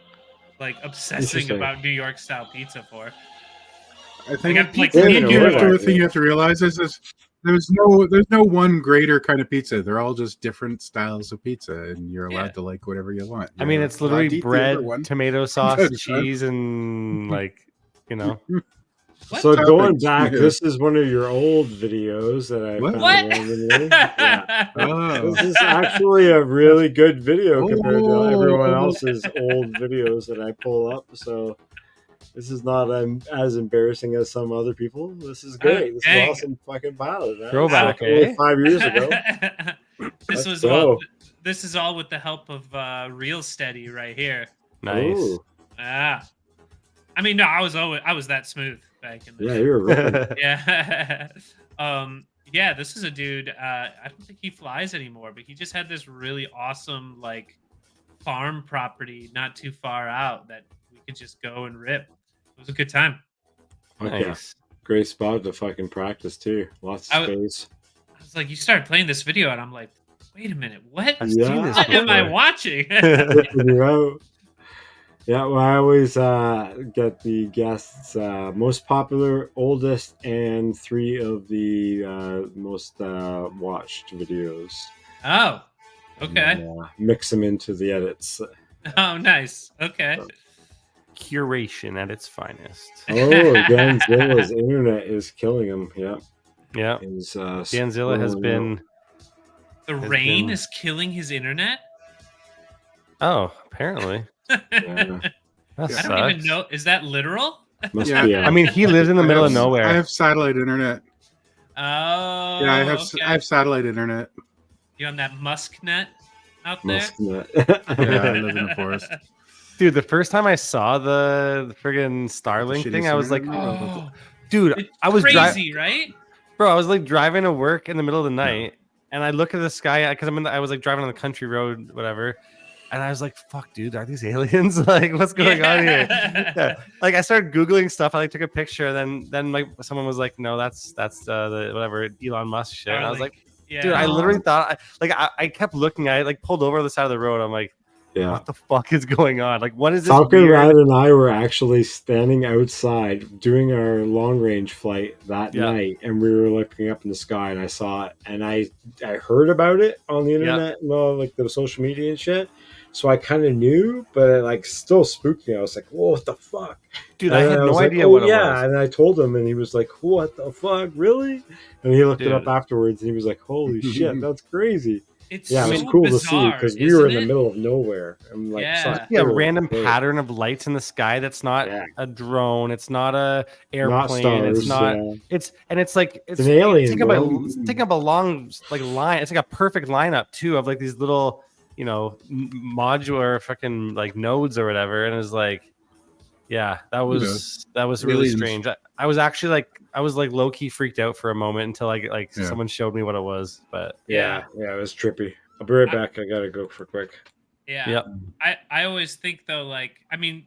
like obsessing about New York style pizza for. I think the thing you have to realize is there's no one greater kind of pizza. They're all just different styles of pizza, and you're allowed to like whatever you want. I mean, it's literally bread, tomato sauce, cheese, and like, What? So going back, this is one of your old videos that I found. This is actually a really good video compared to everyone else's old videos that I pull up. So this is not as embarrassing as some other people. This is great. This is awesome fucking pilot. Throwback, 5 years ago. This is all with the help of Real Steady right here. Nice. Ooh. I mean, no, I was that smooth back in the day. Yeah, you were ripping. Yeah. This is a dude. I don't think he flies anymore, but he just had this really awesome like farm property not too far out that we could just go and rip. It was a good time. Nice. Great spot to fucking practice too. Lots of space. I was like, you started playing this video, and I'm like, wait a minute, what? What am I watching? Yeah, well, I always get the guests most popular, oldest, and 3 of the most watched videos. Oh, okay. And, mix them into the edits. Oh, nice. Okay. Curation at its finest. Oh, Danzilla's internet is killing him. Yep. Yeah. Danzilla has been. The rain is killing his internet? Oh, apparently. Yeah. I don't even know. Is that literal? Must be. I mean, he lives in the middle of nowhere. I have satellite internet. Oh. Yeah, I have satellite internet. You on that Musk net? out there. Yeah, I live in the forest. Dude, the first time I saw the friggin' Starlink thing, I was like, oh, dude, it's I was crazy, right? Bro, I was like driving to work in the middle of the night, and I look at the sky because I was like driving on the country road, whatever, and I was like, "Fuck, dude, are these aliens? Like, what's going on here?" Yeah. Like, I started googling stuff. I like took a picture, then like someone was like, "No, that's the whatever Elon Musk shit." And I was like, "Dude, I literally thought I kept looking at it, like pulled over the side of the road. I'm like." Yeah. What the fuck is going on? Like, what is this? Falcon Rad and I were actually standing outside doing our long range flight that night, and we were looking up in the sky, and I saw it, and I heard about it on the internet, like the social media and shit. So I kind of knew, but it like still spooked me. I was like, "Whoa, what the fuck, dude!" I had no idea what it was. And I told him, and he was like, "What the fuck, really?" And he looked it up afterwards, and he was like, "Holy shit, that's crazy." It's it was cool to see because we were in the middle of nowhere. And like, a random pattern of lights in the sky that's not a drone. It's not a airplane. It's not. It's like it's an alien. Taking up a long like line. It's like a perfect lineup too of like these little modular fucking like nodes or whatever. And it was like, yeah, that was really strange. I was actually like low key freaked out for a moment until someone showed me what it was. But yeah, it was trippy. I'll be right back. I gotta go for quick. Yeah. Yep. I always think though, like, I mean,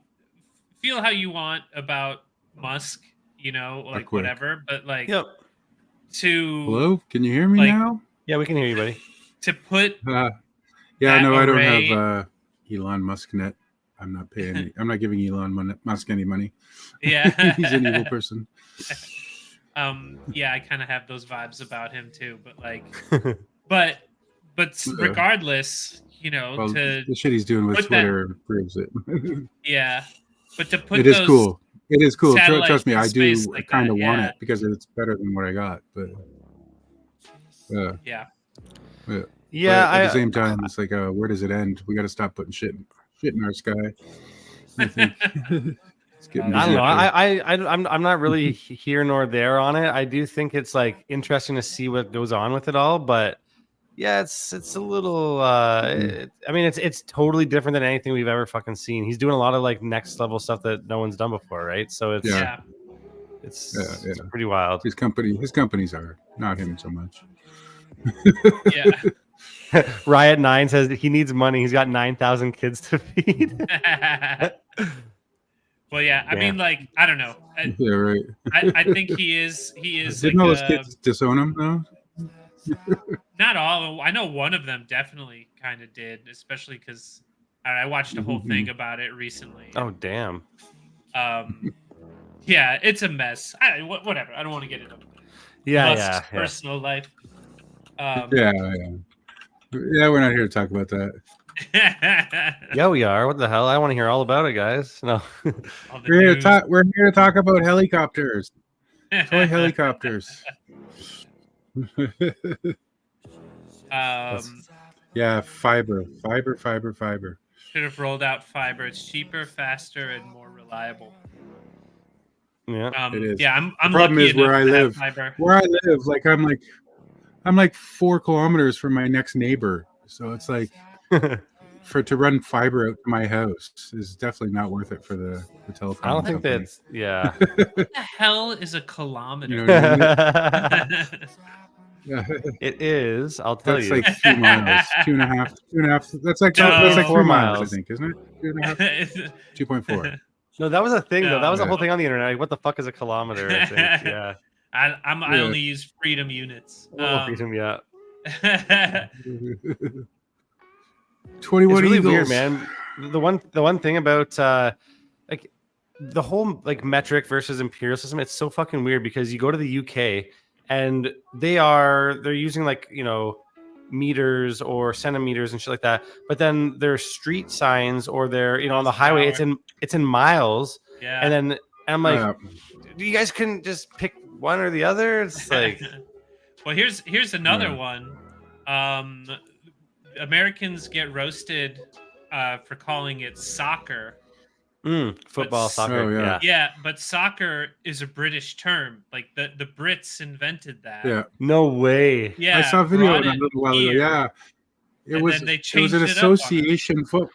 feel how you want about Musk, like whatever, but like Hello? Can you hear me now? Yeah, we can hear you, buddy. To put I don't have Elon Musk net. I'm not paying. I'm not giving Elon Musk any money. Yeah, he's an evil person. Yeah, I kind of have those vibes about him too. But like, but regardless, the shit he's doing with Twitter proves it. Yeah, but to put it is cool. It is cool. Trust me, I do like kind of want it because it's better than what I got. But yeah. But at the same time, it's like, where does it end? We got to stop putting shit in our sky. I think it's getting. I don't know. I'm not really here nor there on it. I do think it's like interesting to see what goes on with it all, but yeah, it's a little. I mean, it's totally different than anything we've ever fucking seen. He's doing a lot of like next level stuff that no one's done before, right? So it's it's pretty wild. His companies are, not him so much. Yeah. Riot 9 says he needs money. He's got 9,000 kids to feed. Well, yeah. I mean, like, I don't know. Yeah, right. I think he is. Didn't all those kids disown him though? Not all. I know one of them definitely kind of did, especially because I watched a whole thing about it recently. Oh damn. Yeah, it's a mess. Whatever. I don't want to get into Musk's personal life. Yeah, we're not here to talk about that. Yeah, we are. What the hell? I want to hear all about it, guys. No, we're here to talk about helicopters, toy helicopters. Yeah, fiber. Should have rolled out fiber. It's cheaper, faster, and more reliable. Yeah, it is. Yeah, I'm the problem lucky is where I live. Fiber. Where I live, like I'm like 4 kilometers from my next neighbor, so it's like to run fiber out to my house is definitely not worth it for the telecom. I don't think company. that's What the hell is a kilometer? You know what I mean? It is. I'll tell that's you. Like 2 miles, 2.5. That's like 4 miles, I think, isn't it? 2.5, 2.4. No, that was a thing though. That was a whole thing on the internet. Like, what the fuck is a kilometer? I think. Yeah. I only use freedom units. Freedom, yeah. 21 it's really Eagles. weird, man. The one thing about like the whole like metric versus imperial system, it's so fucking weird because you go to the UK and they're using like meters or centimeters and shit like that, but then their street signs or their on the highway it's in miles. Yeah. And then I'm like, you guys couldn't just pick one or the other? It's like well, here's another one. Americans get roasted for calling it soccer. Football, soccer. Yeah, but soccer is a British term. Like the Brits invented that. Yeah. No way. Yeah. I saw a video of it a little while ago. Yeah. It was an association foot.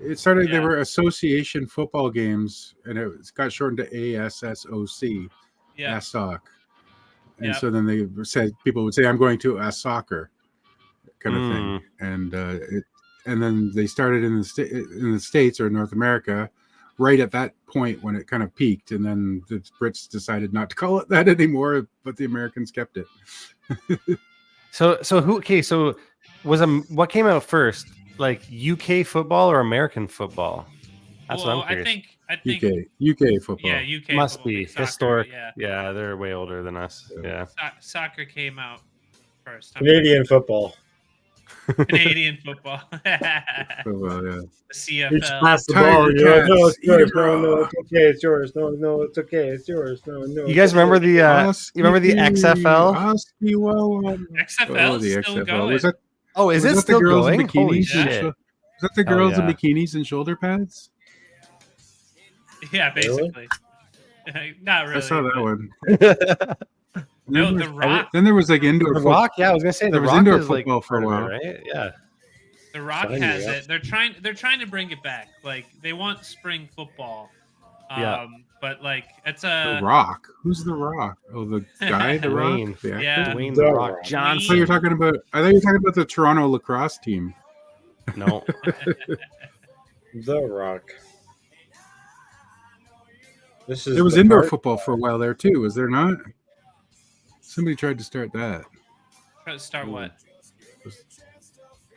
It started. They were association football games, and it got shortened to ASSOC, ASSOC. And so then they said people would say, "I'm going to soccer," kind of thing, and then they started in the States or North America, right at that point when it kind of peaked, and then the Brits decided not to call it that anymore, but the Americans kept it. So what came out first, like UK football or American football? That's what I'm curious. I think UK football. Yeah, UK must football, be soccer, historic. Yeah, they're way older than us. Yeah. Soccer came out first. Canadian football. Canadian football. Well, yeah. The CFL. Pass the ball. No, it's yours. No, it's okay. It's yours. No, it's okay. It's yours. No. You guys remember the XFL? XFL is still going. Is it still going? Holy shit! Was that the girls in bikinis and shoulder pads? Yeah, basically. Really? Not really. I saw that one. No, The Rock. Then there was like indoor football. Rock. Yeah, I was gonna say there was indoor football for a while, right? Yeah. The Rock has it. They're trying to bring it back. Like they want spring football. But like it's The Rock. Who's The Rock? Oh, the guy, The Rock. Dwayne The Rock Johnson. I thought you were talking about the Toronto lacrosse team. No. The Rock. There was indoor football for a while there too, was there not? Somebody tried to start that. Try to start what?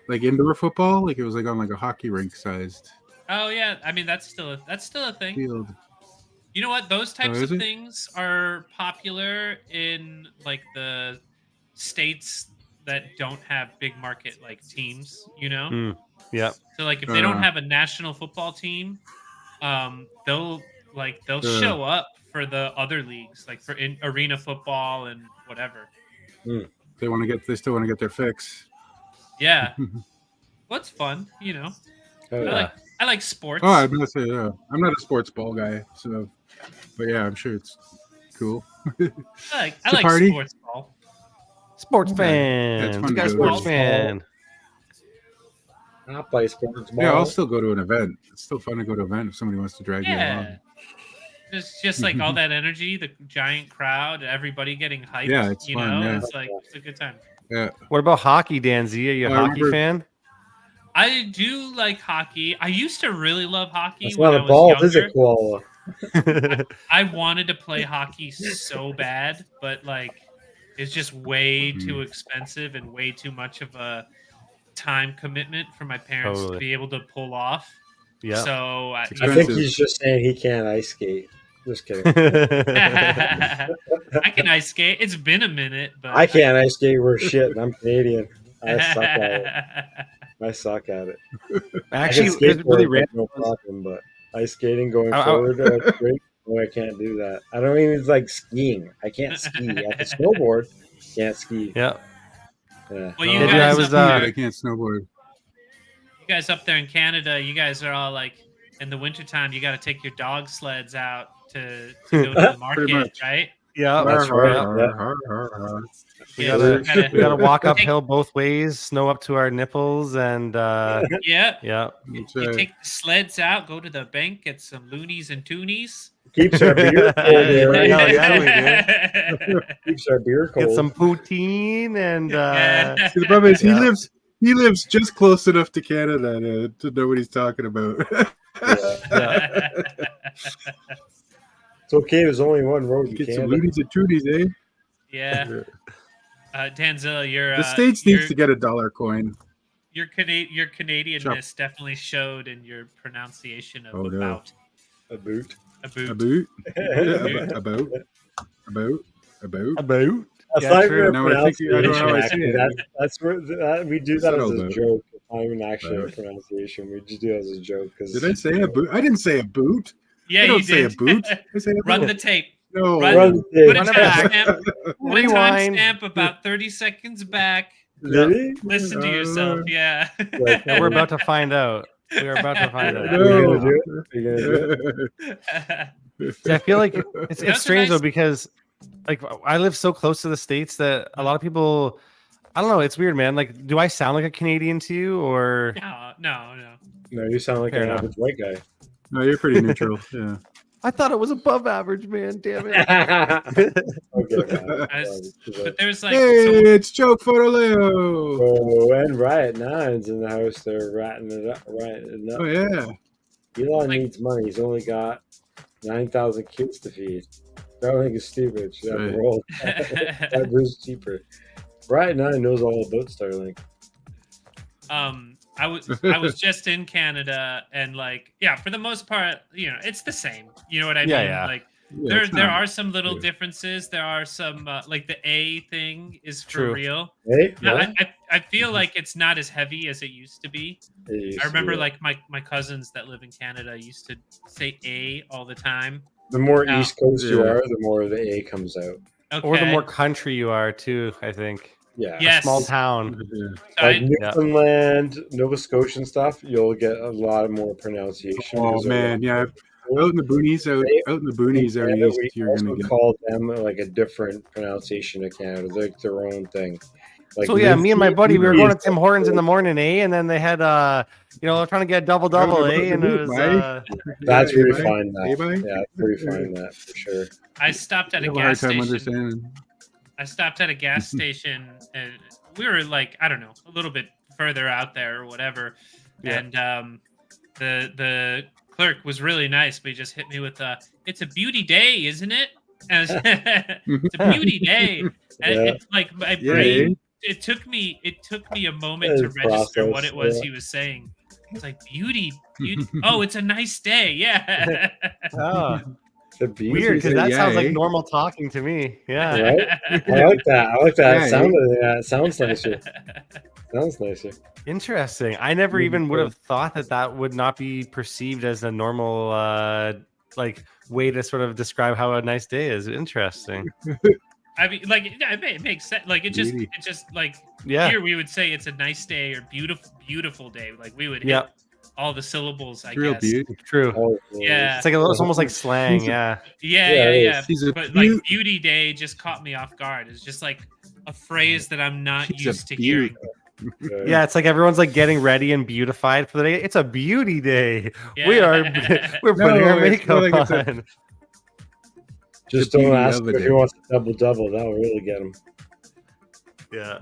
Like indoor football? Like it was like on like a hockey rink sized. Oh yeah, I mean that's still a thing. Field. You know what? Those types of things are popular in like the states that don't have big market like teams. You know? Yeah. So like if they don't have a national football team, they'll show up for the other leagues, like for arena football and whatever. They still want to get their fix. Yeah. Well, it's fun, you know. I like sports. Oh, I'm not a sports ball guy, so but yeah, I'm sure it's cool. I like sports ball. Sports fan. You guys sports fan. I'll play sports ball. Yeah, I'll still go to an event. It's still fun to go to an event if somebody wants to drag you along. It's just like all that energy, the giant crowd, everybody getting hyped. Yeah, it's fun. Yeah. It's a good time. Yeah. What about hockey, DANZ? Are you a hockey fan? I do like hockey. I used to really love hockey. It's not a ball, is it, Koala? I wanted to play hockey so bad, but like it's just way too expensive and way too much of a time commitment for my parents to be able to pull off. Yeah. So I think he's just saying he can't ice skate. Just kidding. I can ice skate. It's been a minute, but I can't ice skate. We're shit. And I'm Canadian. I suck at it. Actually, it's really no problem. But ice skating going forward, great. No, I can't do that. I don't even like skiing. I can't ski. I can snowboard. Can't ski. Yeah. Well, you guys I can't snowboard. You guys up there in Canada, you guys are all like in the wintertime, you got to take your dog sleds out to go to the market, right? Yeah, that's right. We gotta walk uphill both ways, snow up to our nipples, and yeah. You take the sleds out, go to the bank, get some loonies and toonies. Keeps our beer cold there, right? Yeah, we do. Keeps our beer cold. Get some poutine and. See, the problem is he lives just close enough to Canada to know what he's talking about. It's okay. There's only one road. Get some loonies and toonies, eh? Yeah. Danzilla, the States needs to get $1 coin. Your Canadianness definitely showed in your pronunciation of about. A boot. A boot. About. That's where we do that as a joke. Not even actually a pronunciation. We just do it as a joke. Did I say a boot? I didn't say a boot. Yeah, I don't you say did. a boot. I say a Run boot. the tape. No, run the tape. Put a timestamp about 30 seconds back. Really? Listen to yourself. Yeah. We're about to find out. We're about to find out. You're gonna do it? See, I feel like it's strange though, because like I live so close to the States that a lot of people I don't know. It's weird, man. Like, do I sound like a Canadian to you, or No. No, you sound like an average white guy. No, you're pretty neutral. Yeah. I thought it was above average, man. Damn it. But there's like, hey, it's Joke Photo Leo. Oh, and Riot 9's in the house. They're ratting it up. Oh yeah. Elon needs money. He's only got 9,000 kids to feed. Starlink is stupid. Should have the world. That was cheaper. Riot 9 knows all about Starlink. I was just in Canada, and like, yeah, for the most part, you know, it's the same. You know what I mean? Yeah. Like, there are some little differences. There are some like the A thing is for real. I feel like it's not as heavy as it used to be. I remember like my cousins that live in Canada used to say A all the time. The more East Coast you are, the more the A comes out. Okay. Or the more country you are too, I think. Yeah. Yes. A small town. Like Newfoundland, Nova Scotian stuff, you'll get a lot more pronunciation. Oh man, yeah. Out in the boonies, out in the boonies, you're gonna call them like a different pronunciation of Canada, like their own thing. Like, so yeah, me and my buddy, we were going to Tim Hortons in the morning, and then they had trying to get a double, and it was that's where you find that. Yeah, where you find that for sure. I stopped at a gas station. I stopped at a gas station, and we were like, I don't know, a little bit further out there or whatever. Yeah. And the clerk was really nice, but he just hit me with "It's a beauty day, isn't it?" And it's a beauty day, and it's like my brain. It took me a moment to register what it was he was saying. It's like beauty. Oh, it's a nice day. Yeah. Oh. Weird, because that sounds like normal talking to me. Yeah, right? I like that. It sounds nicer. Sounds nicer. Interesting. I never even would have thought that would not be perceived as a normal like way to sort of describe how a nice day is. Interesting. I mean, like, it makes sense. Like, it just like here we would say it's a nice day or beautiful day. Like, we would hit all the syllables, I guess. Beauty. True. Oh, yeah. It's like it's almost like slang. Yeah. Yeah. But like beauty day just caught me off guard. It's just like a phrase that I'm not used to hearing. Yeah, it's like everyone's like getting ready and beautified for the day. It's a beauty day. Yeah. We're putting our makeup on. Just don't ask him if he wants a double. That'll really get him. Yeah.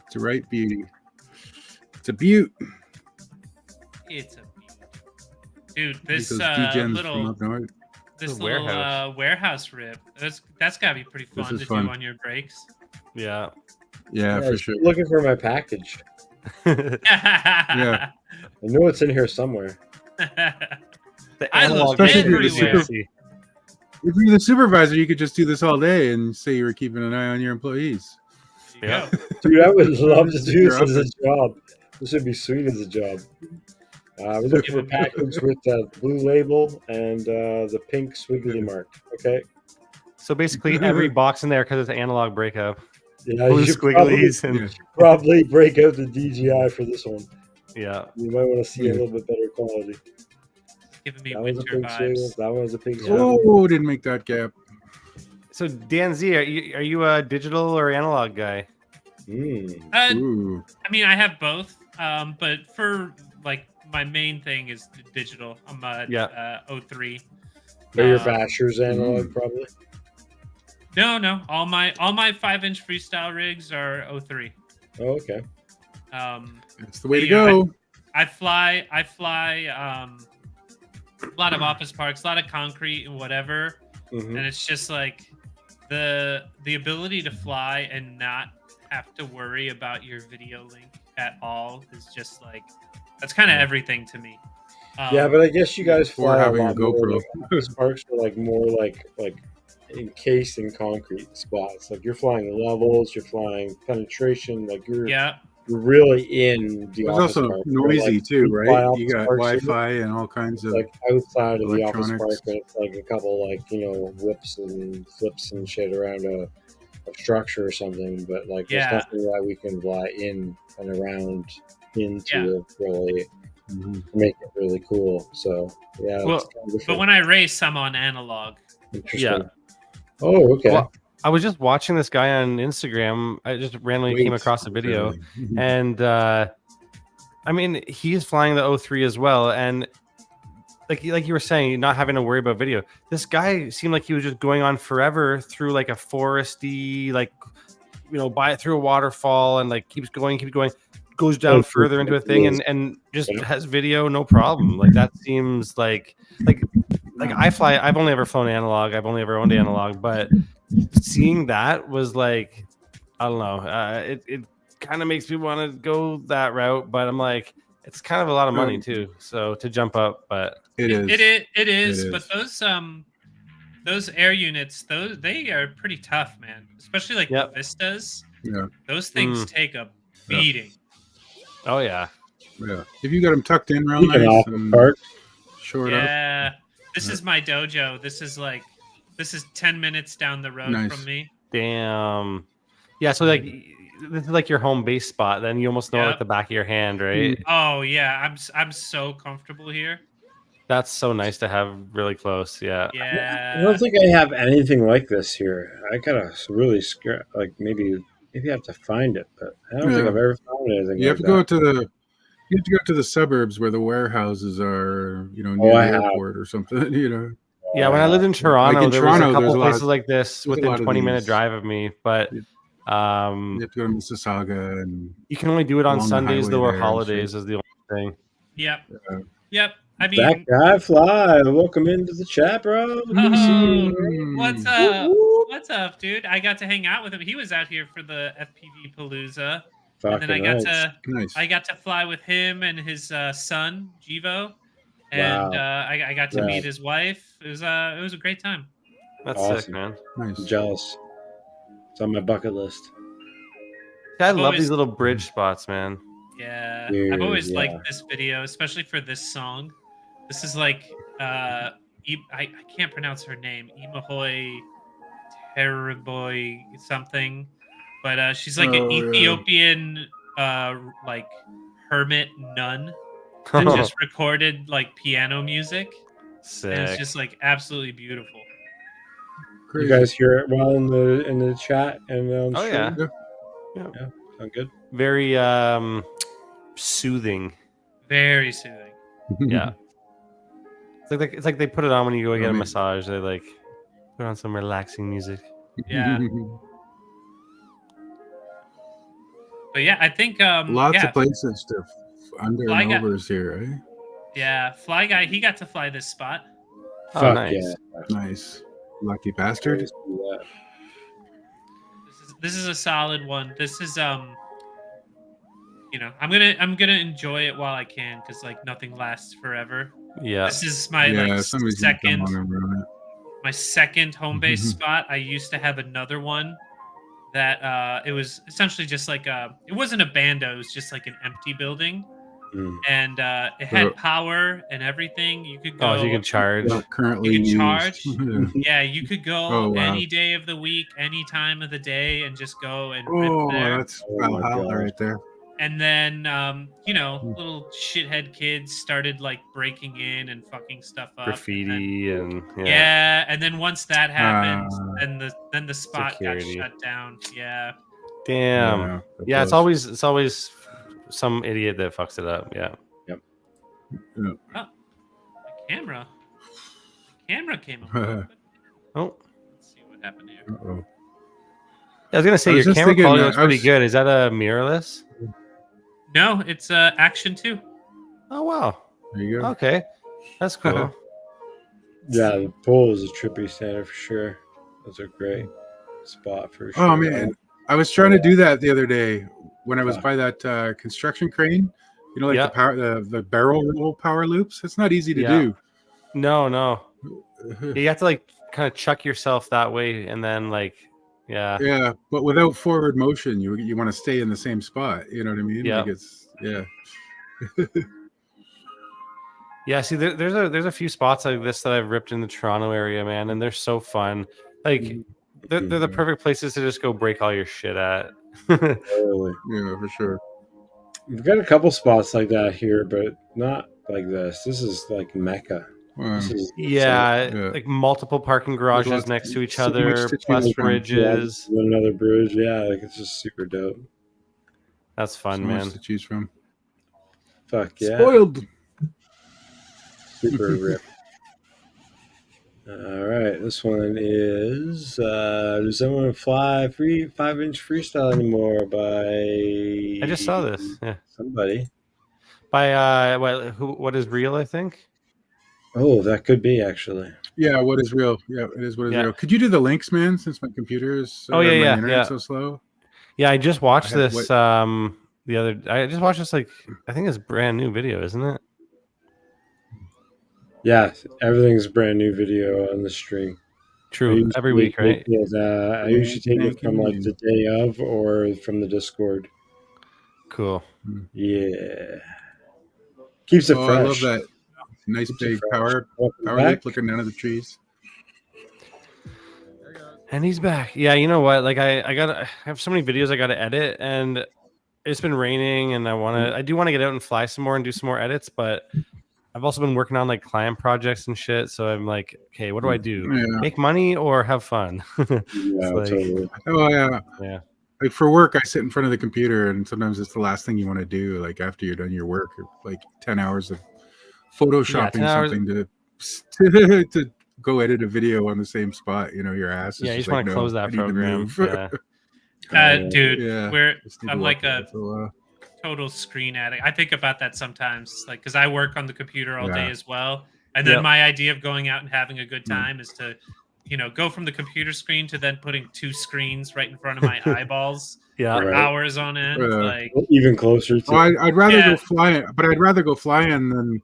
It's a right beauty. It's a beaut. It's a beauty. Dude, this little warehouse rip. That's gotta be pretty fun to do on your breaks. Yeah. Yeah, for sure. Looking for my package. Yeah. I know it's in here somewhere. I love it. If you're the supervisor, you could just do this all day and say you were keeping an eye on your employees. Yeah. Dude, I would love to do this as a job. This would be sweet as a job. We're looking for a package with the blue label and the pink squiggly mark. Okay. So basically, every box in there, because it's an analog breakup. Yeah, blue squigglies probably break out the DJI for this one. Yeah. You might want to see a little bit better quality. Giving me winter vibes. That was a pig. Oh, didn't make that gap. So DANZ, are you a digital or analog guy? I mean, I have both. But for like my main thing is digital. I'm a 03. Are your bashers analog probably? No. All my 5-inch freestyle rigs are 03. Oh, okay. That's the way to go. I fly a lot of office parks, a lot of concrete and whatever. And it's just like the ability to fly and not have to worry about your video link at all is just like, that's kind of everything to me. Yeah, but I guess you guys fly having a GoPro. Office parks are like more like encased in concrete spots. Like you're flying levels, you're flying penetration, like you're really in the it's office also park. noisy like, too, right? You got Wi-Fi and all kinds of like outside of the office park, but it's like a couple whoops and flips and shit around a structure or something. But like there's nothing that we can fly in and around into it really make it really cool. So but when I race, I'm on analog. Interesting. Oh, okay. Well, I was just watching this guy on Instagram. I just randomly came across a video, and I mean, he's flying the O3 as well, and like you were saying, not having to worry about video. This guy seemed like he was just going on forever through like a foresty, like through a waterfall, and like keeps going, goes down further into a thing, and just has video, no problem. Like that seems like I fly. I've only ever flown analog. I've only ever owned analog, but seeing that was like, I don't know. It kind of makes me want to go that route, but I'm like, it's kind of a lot of money too. So to jump up, but it is. But those air units, they are pretty tough, man. Especially like the Vistas. Yeah, those things take a beating. Oh yeah. Yeah. If you got them tucked in real nice and short up. Yeah. This is my dojo. This is 10 minutes down the road from me. Damn. Yeah, so like this is like your home base spot. Then you almost know it like the back of your hand, right? Oh yeah, I'm so comfortable here. That's so nice to have really close. Yeah. Yeah. I don't think I have anything like this here. I gotta really scare. Like maybe I have to find it, but I don't think I've ever found anything. You have to go to the suburbs where the warehouses are, near the airport or something, Yeah, when I lived in Toronto, there was a couple places like this within 20-minute drive of me, but you have to go to Mississauga, and you can only do it on Sundays though, or holidays is the only thing. Yep. Yep. I mean, that guy Fly, welcome into the chat, bro. What's up? What's up, dude? I got to hang out with him. He was out here for the FPV Palooza. And then I got to fly with him and his son Jivo, and I got to meet his wife. It was a great time. That's sick, man. Nice. I'm jealous. It's on my bucket list. I love these little bridge spots, man. Yeah, I've always liked this video, especially for this song. This is like I can't pronounce her name, Imahoy Terboy something. But she's like an Ethiopian like hermit nun that just recorded like piano music. Sick. And it's just like absolutely beautiful. You guys hear it well in the chat and yeah. Sound good. Very soothing. Very soothing. Yeah. It's like they put it on when you go get a massage. They like put on some relaxing music. Yeah. But yeah, I think lots of places to under and overs here, right? Yeah, Fly Guy, he got to fly this spot. Oh, nice. Yeah. Nice. Lucky bastard. This is a solid one. This is I'm gonna enjoy it while I can, because like nothing lasts forever. Yeah. This is my second home base spot. I used to have another one that it was essentially just like it wasn't a bando, it was just like an empty building. And it had power and everything. You could go. Oh, so you can charge. Currently, you can charge. Yeah, you could go any day of the week, any time of the day, and just go and rip there. That's Valhalla right there. And then, little shithead kids started like breaking in and fucking stuff up. Graffiti and and then once that happened, then the spot got shut down. Yeah. Damn. Yeah, it's always some idiot that fucks it up. Yeah. Yep. Oh, the camera came up. Oh. Let's see what happened here. Uh-oh. I was gonna say your camera quality looks pretty good. Is that a mirrorless? No, it's Action 2. Oh wow. There you go. Okay, that's cool. Yeah, the pool is a trippy standard for sure. That's a great spot for sure. Oh man, I was trying to do that the other day when I was by that construction crane. The barrel roll power loops. It's not easy to do. No. You have to like kind of chuck yourself that way, and then like. Yeah, but without forward motion, you want to stay in the same spot. You know what I mean? Yeah. Yeah. See, there's a few spots like this that I've ripped in the Toronto area, man, and they're so fun. Like they're the perfect places to just go break all your shit at. Totally. Yeah, for sure. We've got a couple spots like that here, but not like this. This is like Mecca. Like multiple parking garages next to each other, plus bridges. Another bridge, like it's just super dope. That's fun, man. To choose from. Fuck yeah! Spoiled. Super rip. All right, this one is does anyone fly 5-inch freestyle anymore? By I just saw this. Yeah, somebody. By what is real? I think. Oh, that could be actually. Yeah, what is real? Yeah, it is what is real. Could you do the links, man? Since my computer is my internet's so slow. Yeah, I just watched this the other. I just watched this I think it's a brand new video, isn't it? Yeah, everything's brand new video on the stream. True, every week, right? I usually take it from the day of or from the Discord. Cool. Yeah. Keeps it fresh. I love that. Nice big power loop looking down at the trees. And he's back. Yeah, you know what? I have so many videos I gotta edit, and it's been raining, and I do want to get out and fly some more and do some more edits, but I've also been working on client projects and shit. So I'm like, okay, what do I do? Make money or have fun? Totally. Oh yeah. Like for work, I sit in front of the computer, and sometimes it's the last thing you want to do. Like after you're done your work, 10 hours of photoshopping something to go edit a video on the same spot. Your ass. You just want to close that program. Dude, I'm like a total screen addict. I think about that sometimes, because I work on the computer all day as well. And then my idea of going out and having a good time is to, go from the computer screen to then putting 2 screens right in front of my eyeballs for hours on end. Even closer to. I'd rather go flying, but I'd rather go flying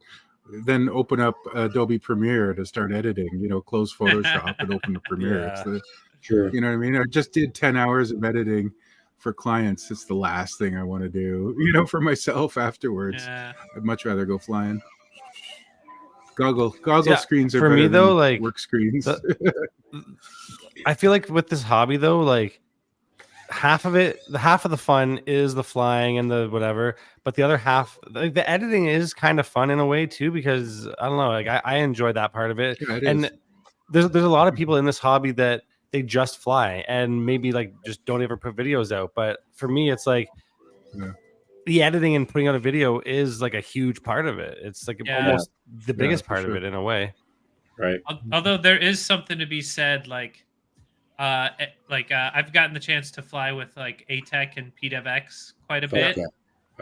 than open up Adobe Premiere to start editing. Close Photoshop and open the Premiere. Sure. You know what I mean? I just did 10 hours of editing for clients. It's the last thing I want to do, for myself afterwards. I'd much rather go flying. Goggle screens are for me though, work screens. I feel like with this hobby though, half of the fun is the flying and the whatever, but the other half, the editing is kind of fun in a way too, because I don't know, I enjoy that part of it. And there's a lot of people in this hobby that they just fly and maybe just don't ever put videos out. But for me, it's the editing and putting out a video is a huge part of it. It's almost the biggest part of it in a way. Right. Although there is something to be said, I've gotten the chance to fly with ATEC and PDevX quite a bit.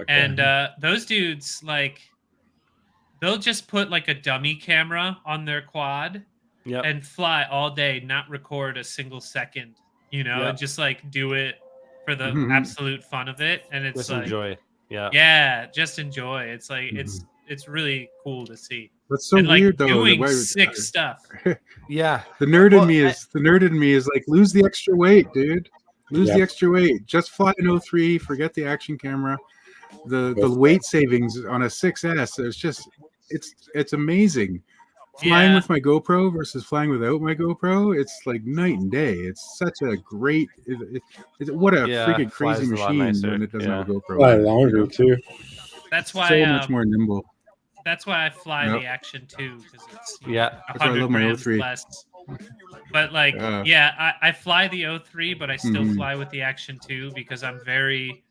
And those dudes, they'll just put a dummy camera on their quad and fly all day, not record a single second, and just do it for the absolute fun of it. And it's just enjoy. Just enjoy. It's it's really cool to see. That's so weird though. Doing sick stuff. The nerd in me is lose the extra weight, dude. Lose the extra weight. Just fly an 03. Forget the action camera. The weight savings on a 6S. It's amazing. Flying with my GoPro versus flying without my GoPro, it's night and day. It's such a great. What a freaking crazy machine when it doesn't have a GoPro. Fly longer too. That's why so much more nimble. That's why I fly the Action 2 because it's 100 grams less. But I fly the 03, but I still fly with the Action 2 because I'm very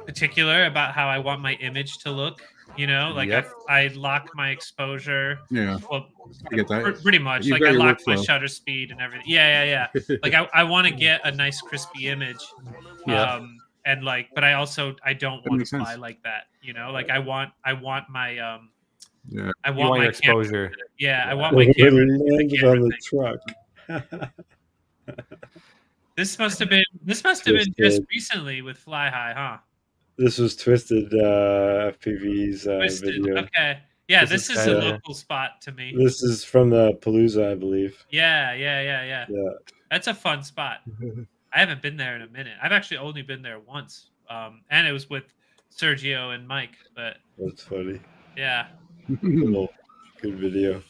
particular about how I want my image to look. I lock my exposure. Well, I get that. Pretty much. I lock my shutter speed and everything. Yeah. I want to get a nice crispy image. And but I don't want to fly like that. I want my I want my exposure. I want my camera on the truck. This must have been just recently with Fly High, huh? This was Twisted FPV's video. Okay. Yeah, this is a local spot to me. This is from the Palooza, I believe. Yeah. That's a fun spot. I haven't been there in a minute. I've actually only been there once. And it was with Sergio and Mike, but that's funny. Yeah. Cool. Good video.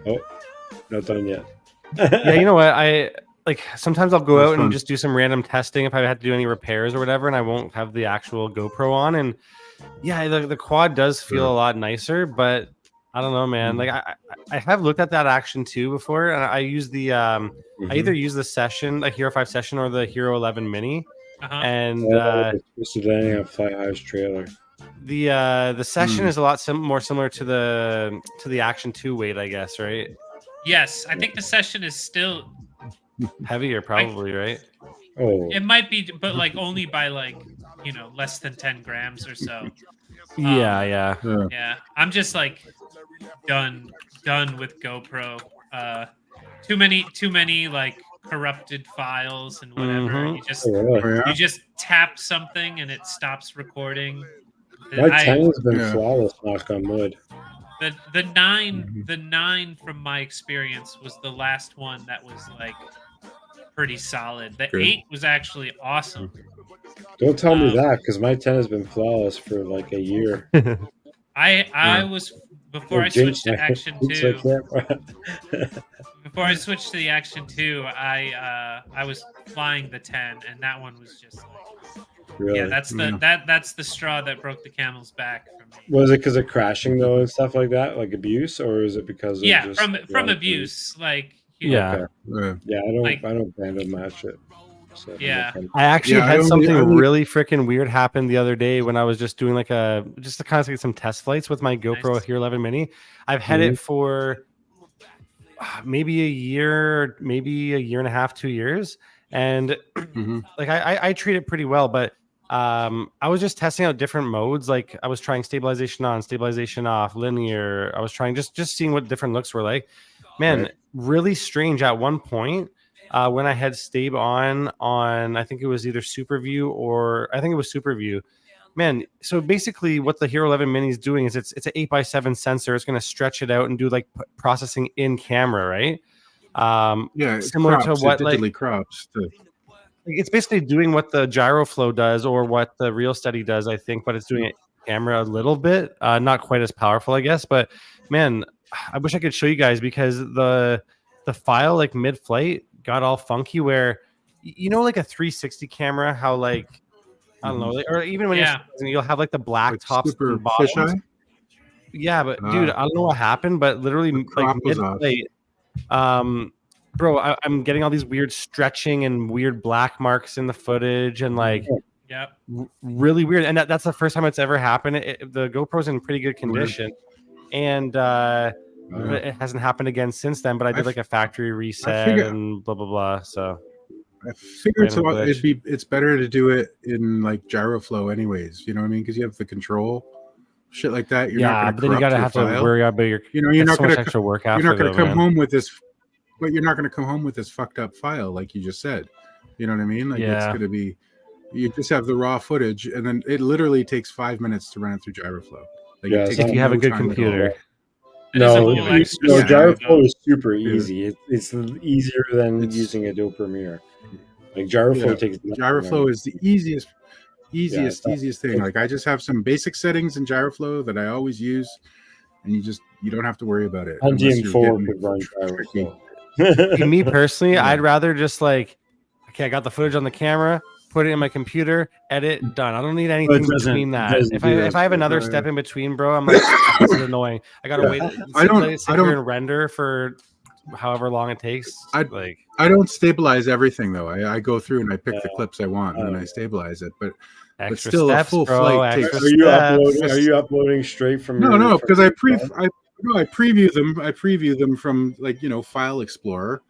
Oh, not done yet. Yeah, you know what? Sometimes I'll go out and just do some random testing if I had to do any repairs or whatever, and I won't have the actual GoPro on. And yeah, the quad does feel a lot nicer, but I don't know, man. Like I have looked at that Action 2 before, and I use the I either use the Session, like Hero 5 Session, or the Hero 11 Mini. And Twisted Landing on Fly High's trailer. The Session is a lot more similar to the Action 2 weight, I guess, right? Yes, I think the Session is still heavier, probably, right? Oh, it might be, but like only by like less than 10 grams or so. Yeah. I'm just like done with GoPro. Too many like corrupted files and whatever. You just tap something and it stops recording. My 10 has been flawless, knock on wood. The 9 from my experience was the last one that was like pretty solid. The 8 was actually awesome. Don't tell me that, because my 10 has been flawless for like a year. I was before I switched to Action 2. Before I switched to the Action 2, I was flying the 10, and that one was just like, really? that's the straw that broke the camel's back for me. Was it because of crashing though and stuff like that, like abuse, or is it because of just from abuse? Like I don't random match it. So I actually had something really freaking weird happen the other day when I was just doing like just to kind of get some test flights with my GoPro Hero 11 Mini. I've had it for maybe a year, maybe a year and a half, 2 years, and like I treat it pretty well, but I was just testing out different modes. Like I was trying stabilization on, stabilization off, linear. I was trying just seeing what different looks were like. Man, really strange at one point. When I had Stabe on, I think it was either SuperView or I think it was SuperView. Man, so basically what the Hero 11 Mini is doing is it's an 8x7 sensor. It's going to stretch it out and do like processing in camera, right? Similar to what digitally crops. It's basically doing what the GyroFlow does or what the Real Steady does, I think, but it's doing it in camera a little bit, not quite as powerful, I guess. But man, I wish I could show you guys because the file like mid-flight got all funky where like a 360 camera, how like I don't know, like, or even when you'll have like the black like tops and bottoms. Yeah, but dude, I don't know what happened, but literally like mid-flight, bro, I'm getting all these weird stretching and weird black marks in the footage and like really weird. And that's the first time it's ever happened. The GoPro's in pretty good condition, and it hasn't happened again since then. But I did like a factory reset and blah blah blah. So I figured it's better to do it in like GyroFlow anyways. You know what I mean? Because you have the control. Shit like that. You're not but then you gotta have to worry about your. You're not gonna extra work after. You're not gonna come home with this. But you're not going to come home with this fucked up file, like you just said. You know what I mean? Like it's going to be, you just have the raw footage, and then it literally takes 5 minutes to run it through GyroFlow. Like if you have a good computer. No, GyroFlow is super easy. It's easier than using Adobe Premiere. Like GyroFlow takes. GyroFlow is the easiest thing. Like I just have some basic settings in GyroFlow that I always use, and you don't have to worry about it. GM4 could run GyroFlow. Me personally, I'd rather just like, okay, I got the footage on the camera, put it in my computer, edit, done. I don't need anything between that. If I have another step in between, bro, I'm like, this is annoying. I gotta wait. I don't render for however long it takes. I don't stabilize everything though. I go through and I pick the clips I want and then I stabilize it. But still, steps, a full bro, flight takes. Are you uploading straight from? No, because I preview them. I preview them from like File Explorer.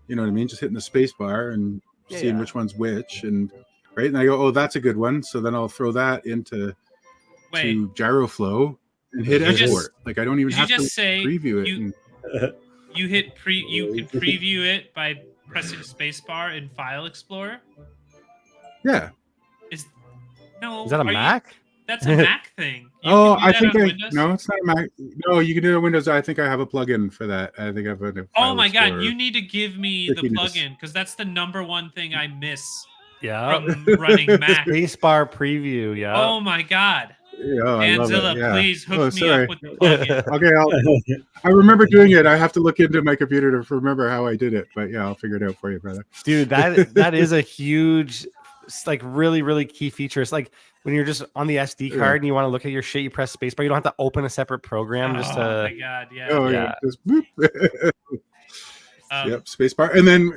You know what I mean? Just hitting the space bar and seeing which one's which, and right. And I go, oh, that's a good one. So then I'll throw that into to GyroFlow and hit export. Like I don't even have to preview it. You hit You can preview it by pressing spacebar in File Explorer. Yeah. Is that a Mac? That's a Mac thing. I think no, it's not a Mac. No, you can do it on Windows. I think I have a plugin for that. I think I've a Oh my god, you need to give me the plugin because that's the number one thing I miss. From running Mac. Spacebar preview. Yeah. Oh my god. Anzilla, please hook me up with the plugin. Okay, I remember doing it. I have to look into my computer to remember how I did it. But yeah, I'll figure it out for you, brother. Dude, that is a huge like really key features. Like when you're just on the SD card and you want to look at your shit, you press spacebar. You don't have to open a separate program just to. Oh my god, yeah. Oh Yeah. Just boop. Yep, spacebar, and then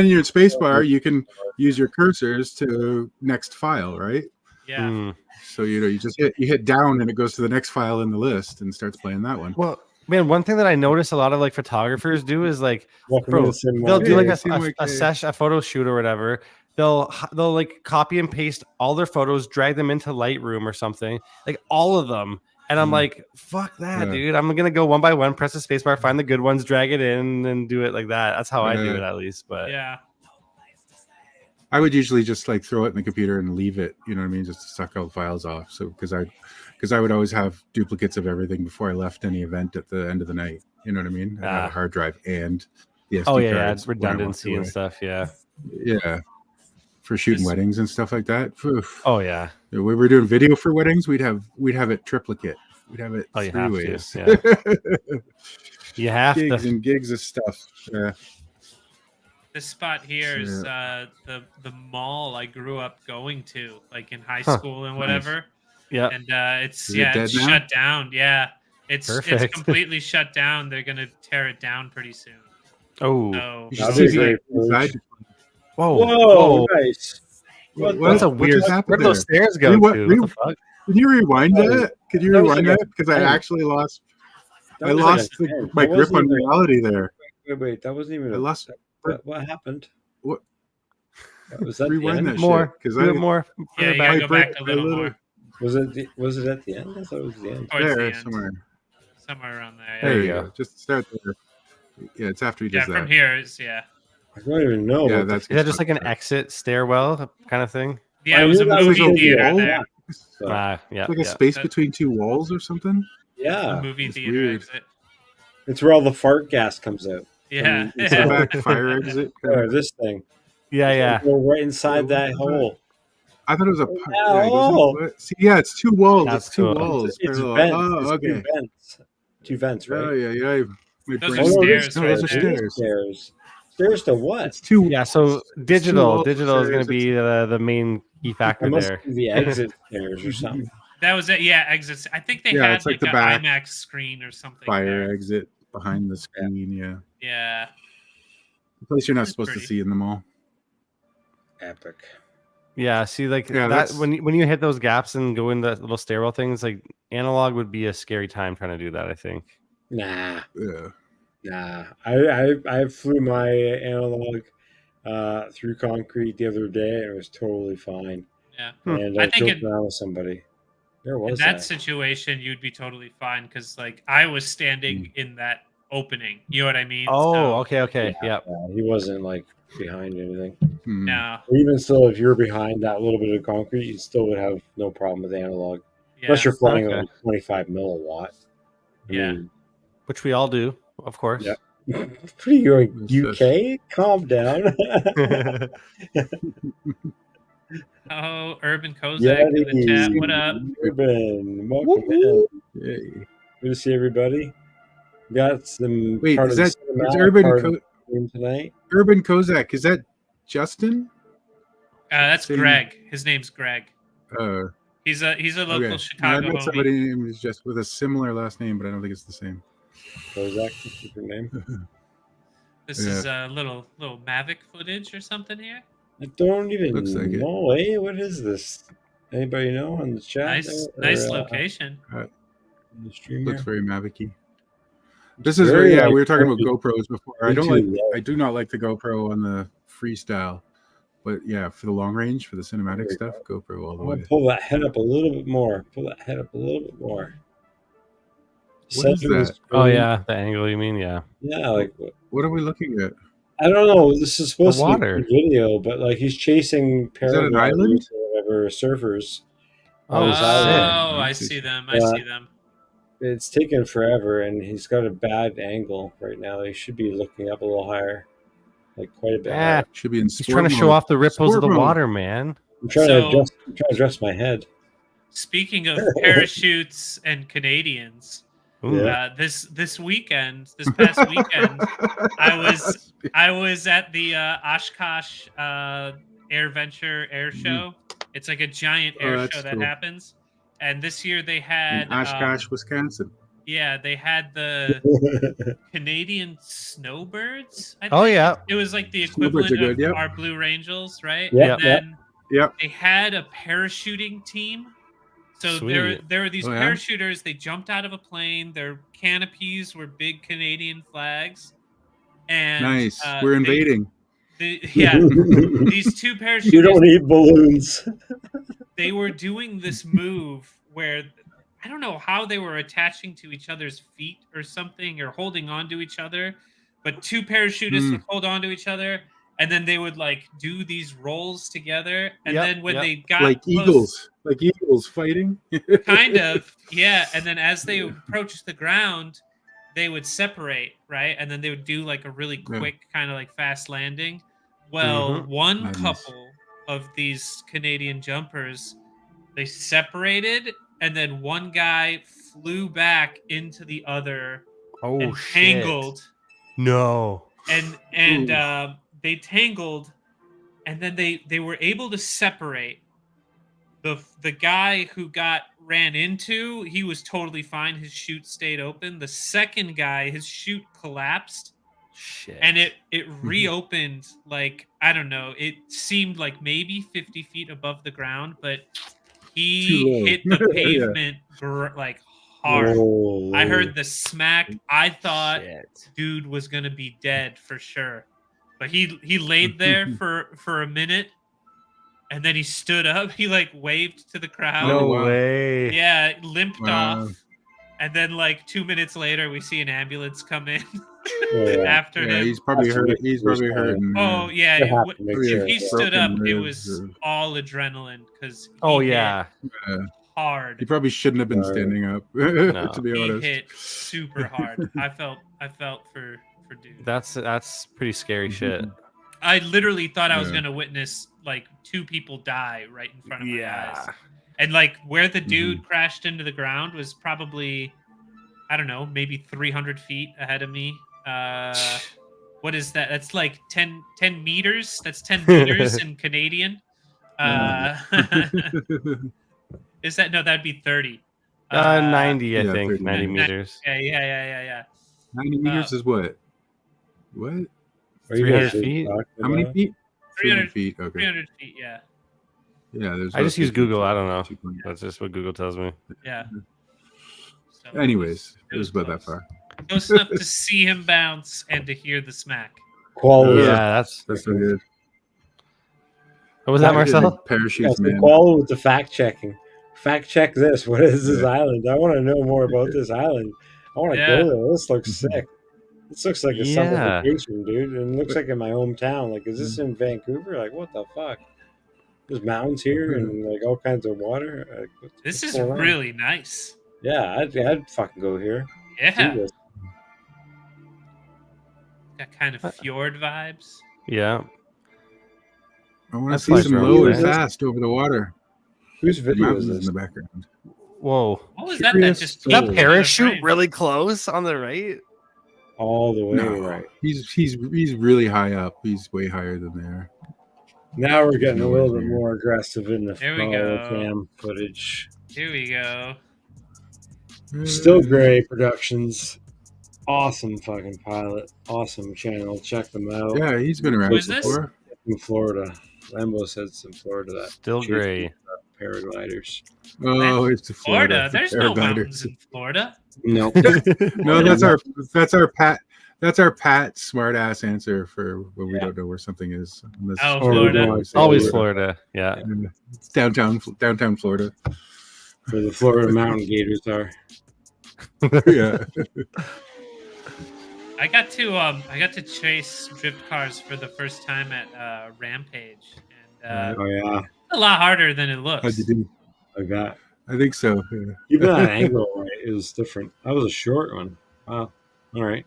your spacebar, you can use your cursors to next file, right? Yeah. So you just hit down and it goes to the next file in the list and starts playing that one. Well, man, one thing that I notice a lot of like photographers do is like, bro, they'll do like a photo shoot or whatever. They'll like copy and paste all their photos, drag them into Lightroom or something, like all of them. And I'm like, fuck that, dude. I'm gonna go one by one, press the spacebar, find the good ones, drag it in, and do it like that. That's how I do it, at least. But yeah, I would usually just like throw it in the computer and leave it. You know what I mean? Just to suck all the files off. So because I would always have duplicates of everything before I left any event at the end of the night. You know what I mean? I have a hard drive and the SD cards, it's redundancy and stuff. Yeah. For shooting weddings and stuff like that. Oof. Oh yeah. If we were doing video for weddings, we'd have it triplicate. We'd have it you three have ways. to. Yeah. You have gigs to. and gigs of stuff. Yeah. This spot here is the mall I grew up going to, like in high school and whatever. Yeah. And it's shut down. Yeah. It's completely shut down. They're gonna tear it down pretty soon. Oh. Whoa, nice. That's a weird. Where did those stairs go to? What the fuck? Can you rewind that? Could you rewind that? Because I actually lost. I lost my grip on reality there. Wait, that wasn't even. I lost. What happened? What? Was that rewind that more? Because I more. Yeah, you gotta go back a little more. Was it at the end? I thought it was the end. There, somewhere around there. Yeah. There you go. Just start there. Yeah, it's after he does that. From here is I don't even know. Yeah, is that just like an exit stairwell kind of thing? Yeah, it was a movie theater there. Yeah, like a space between two walls or something. Yeah, a movie theater exit. It's where all the fart gas comes out. Yeah, it's the back fire exit. This thing. Yeah. Go right inside that hole. I thought it was it's two walls. That's it's two cool. walls. It's vents. Oh, okay. Two vents, right? Oh yeah. Those are stairs. Those are stairs. Stairs to what? It's two. Yeah. So digital is going to be the main key factor there. The exit stairs or something. That was it. Yeah, exits. I think they had like the an back IMAX screen or something. Fire exit behind the screen. Yeah. The place you're not supposed to see in the mall. Epic. Yeah, see, like that when you hit those gaps and go in the little stairwell things, like analog would be a scary time trying to do that. I think. Nah. Yeah. Nah. I flew my analog through concrete the other day, and it was totally fine. Yeah. And I joked around with somebody. There was in that situation, you'd be totally fine because, like, I was standing in that opening. You know what I mean? Oh, okay. Yeah. He wasn't like behind anything. No. Even still, if you're behind that little bit of concrete, you still would have no problem with analog. Yeah. Unless you're flying like 25 milliwatt. I mean, which we all do, of course. Yeah. What are you doing, UK? Calm down. Oh, Urban Kozak in the chat. What up? Urban, welcome in. Yay. Good to see everybody. Got some. Wait, is Urban tonight? Urban Kozak, is that Justin? That's Greg. His name's Greg. He's a local Chicago. I met somebody who's just with a similar last name, but I don't think it's the same. Kozak, different name. This is a little Mavic footage or something here. I don't even know. Like hey, what is this? Anybody know on the chat? Nice location. Looks very Mavic-y. This is very. We were talking about GoPros before. I do not like the GoPro on the freestyle, but yeah, for the long range, for the cinematic stuff, GoPro all the way. Pull that head up a little bit more. What is that? Oh yeah, the angle you mean? Yeah. Yeah, like what are we looking at? I don't know. This is supposed to be a video, but like he's chasing paragliders or whatever, surfers. I see them. I see them. It's taken forever, and he's got a bad angle right now. He should be looking up a little higher, like quite a bit. Yeah, should be in. He's trying to show off the ripples of the water, man. I'm trying to adjust my head. Speaking of parachutes and Canadians. This past weekend, I was at the Oshkosh AirVenture air show. It's like a giant air show that happens. And this year they had in Oshkosh, Wisconsin. Yeah, they had the Canadian snowbirds. I think. Yeah, it was like the equivalent of our Blue Angels, right? Yeah, and then they had a parachuting team. So there were these parachuters. They jumped out of a plane. Their canopies were big Canadian flags. And nice, we're invading. These two parachuters. You don't need balloons. They were doing this move where I don't know how they were attaching to each other's feet or something, or holding on to each other, but two parachutists would hold on to each other, and then they would like do these rolls together, and then when they got like close, eagles fighting, kind of, yeah. And then as they approached the ground, they would separate, right, and then they would do like a really quick kind of like fast landing. Well, one couple of these Canadian jumpers, they separated, and then one guy flew back into the other and tangled. No. And they tangled, and then they were able to separate. The guy who ran into, he was totally fine. His chute stayed open. The second guy, his chute collapsed. Shit. And it reopened, like, I don't know, it seemed like maybe 50 feet above the ground, but he hit the pavement like hard. Holy. I heard the smack. I thought dude was gonna be dead for sure, but he laid there for a minute, and then he stood up. He like waved to the crowd. No way. Yeah, limped off, and then like 2 minutes later, we see an ambulance come in. After him. He's probably hurt. He's probably hurting. Oh yeah, if he stood up, it was all adrenalant because hard. He probably shouldn't have been standing up. To be honest, he hit super hard. I felt for dude. That's pretty scary shit. I literally thought I was gonna witness like two people die right in front of my eyes. And like where the dude crashed into the ground was probably, I don't know, maybe 300 feet ahead of me. What is that? That's like 10 meters. That's 10 meters in Canadian. Is that no? That'd be 30. 90, I think. 30, 90 meters. Yeah. 90 meters is what? What? 300 feet? How many feet? 300 feet. Okay. 300 feet. Yeah. Yeah. I just use Google. I don't know. That's just what Google tells me. Yeah. So anyways, it was about that far. Close enough to see him bounce and to hear the smack. Quality. Yeah, that's so good. What was that, Marcel? Parachutes, man. Quality with the fact checking. Fact check this. What is this island? I want to know more about this island. I want to go there. This looks sick. This looks like a summer vacation, dude. And it looks like in my hometown. Like, is this in Vancouver? Like, what the fuck? There's mountains here and like all kinds of water. Like, this is really nice. Yeah, I'd fucking go here. Yeah. Got kind of fjord vibes. Yeah. I want to see some low and fast over the water. Whose video is this in the background? Whoa. What was that? That just that parachute really close on the right? All the way right. He's really high up. He's way higher than there. Now we're getting a little bit more aggressive in the cam footage. Here we go. Still Gray Productions. Awesome fucking pilot. Awesome channel. Check them out. Yeah, he's been around before. In Florida. Lambo said it's in Florida. That Still Gray. Paragliders. Oh, it's Florida. There's no mountains in Florida. No. No, that's our Pat smart ass answer for when we don't know where something is. Florida. Always Florida. Yeah. It's downtown Florida. Where the Florida mountain gators are. Yeah. I got to chase drift cars for the first time at Rampage, and it's a lot harder than it looks. How'd you do? I think so. Yeah. You've been on an angle, right? It was different. That was a short one. Wow. All right.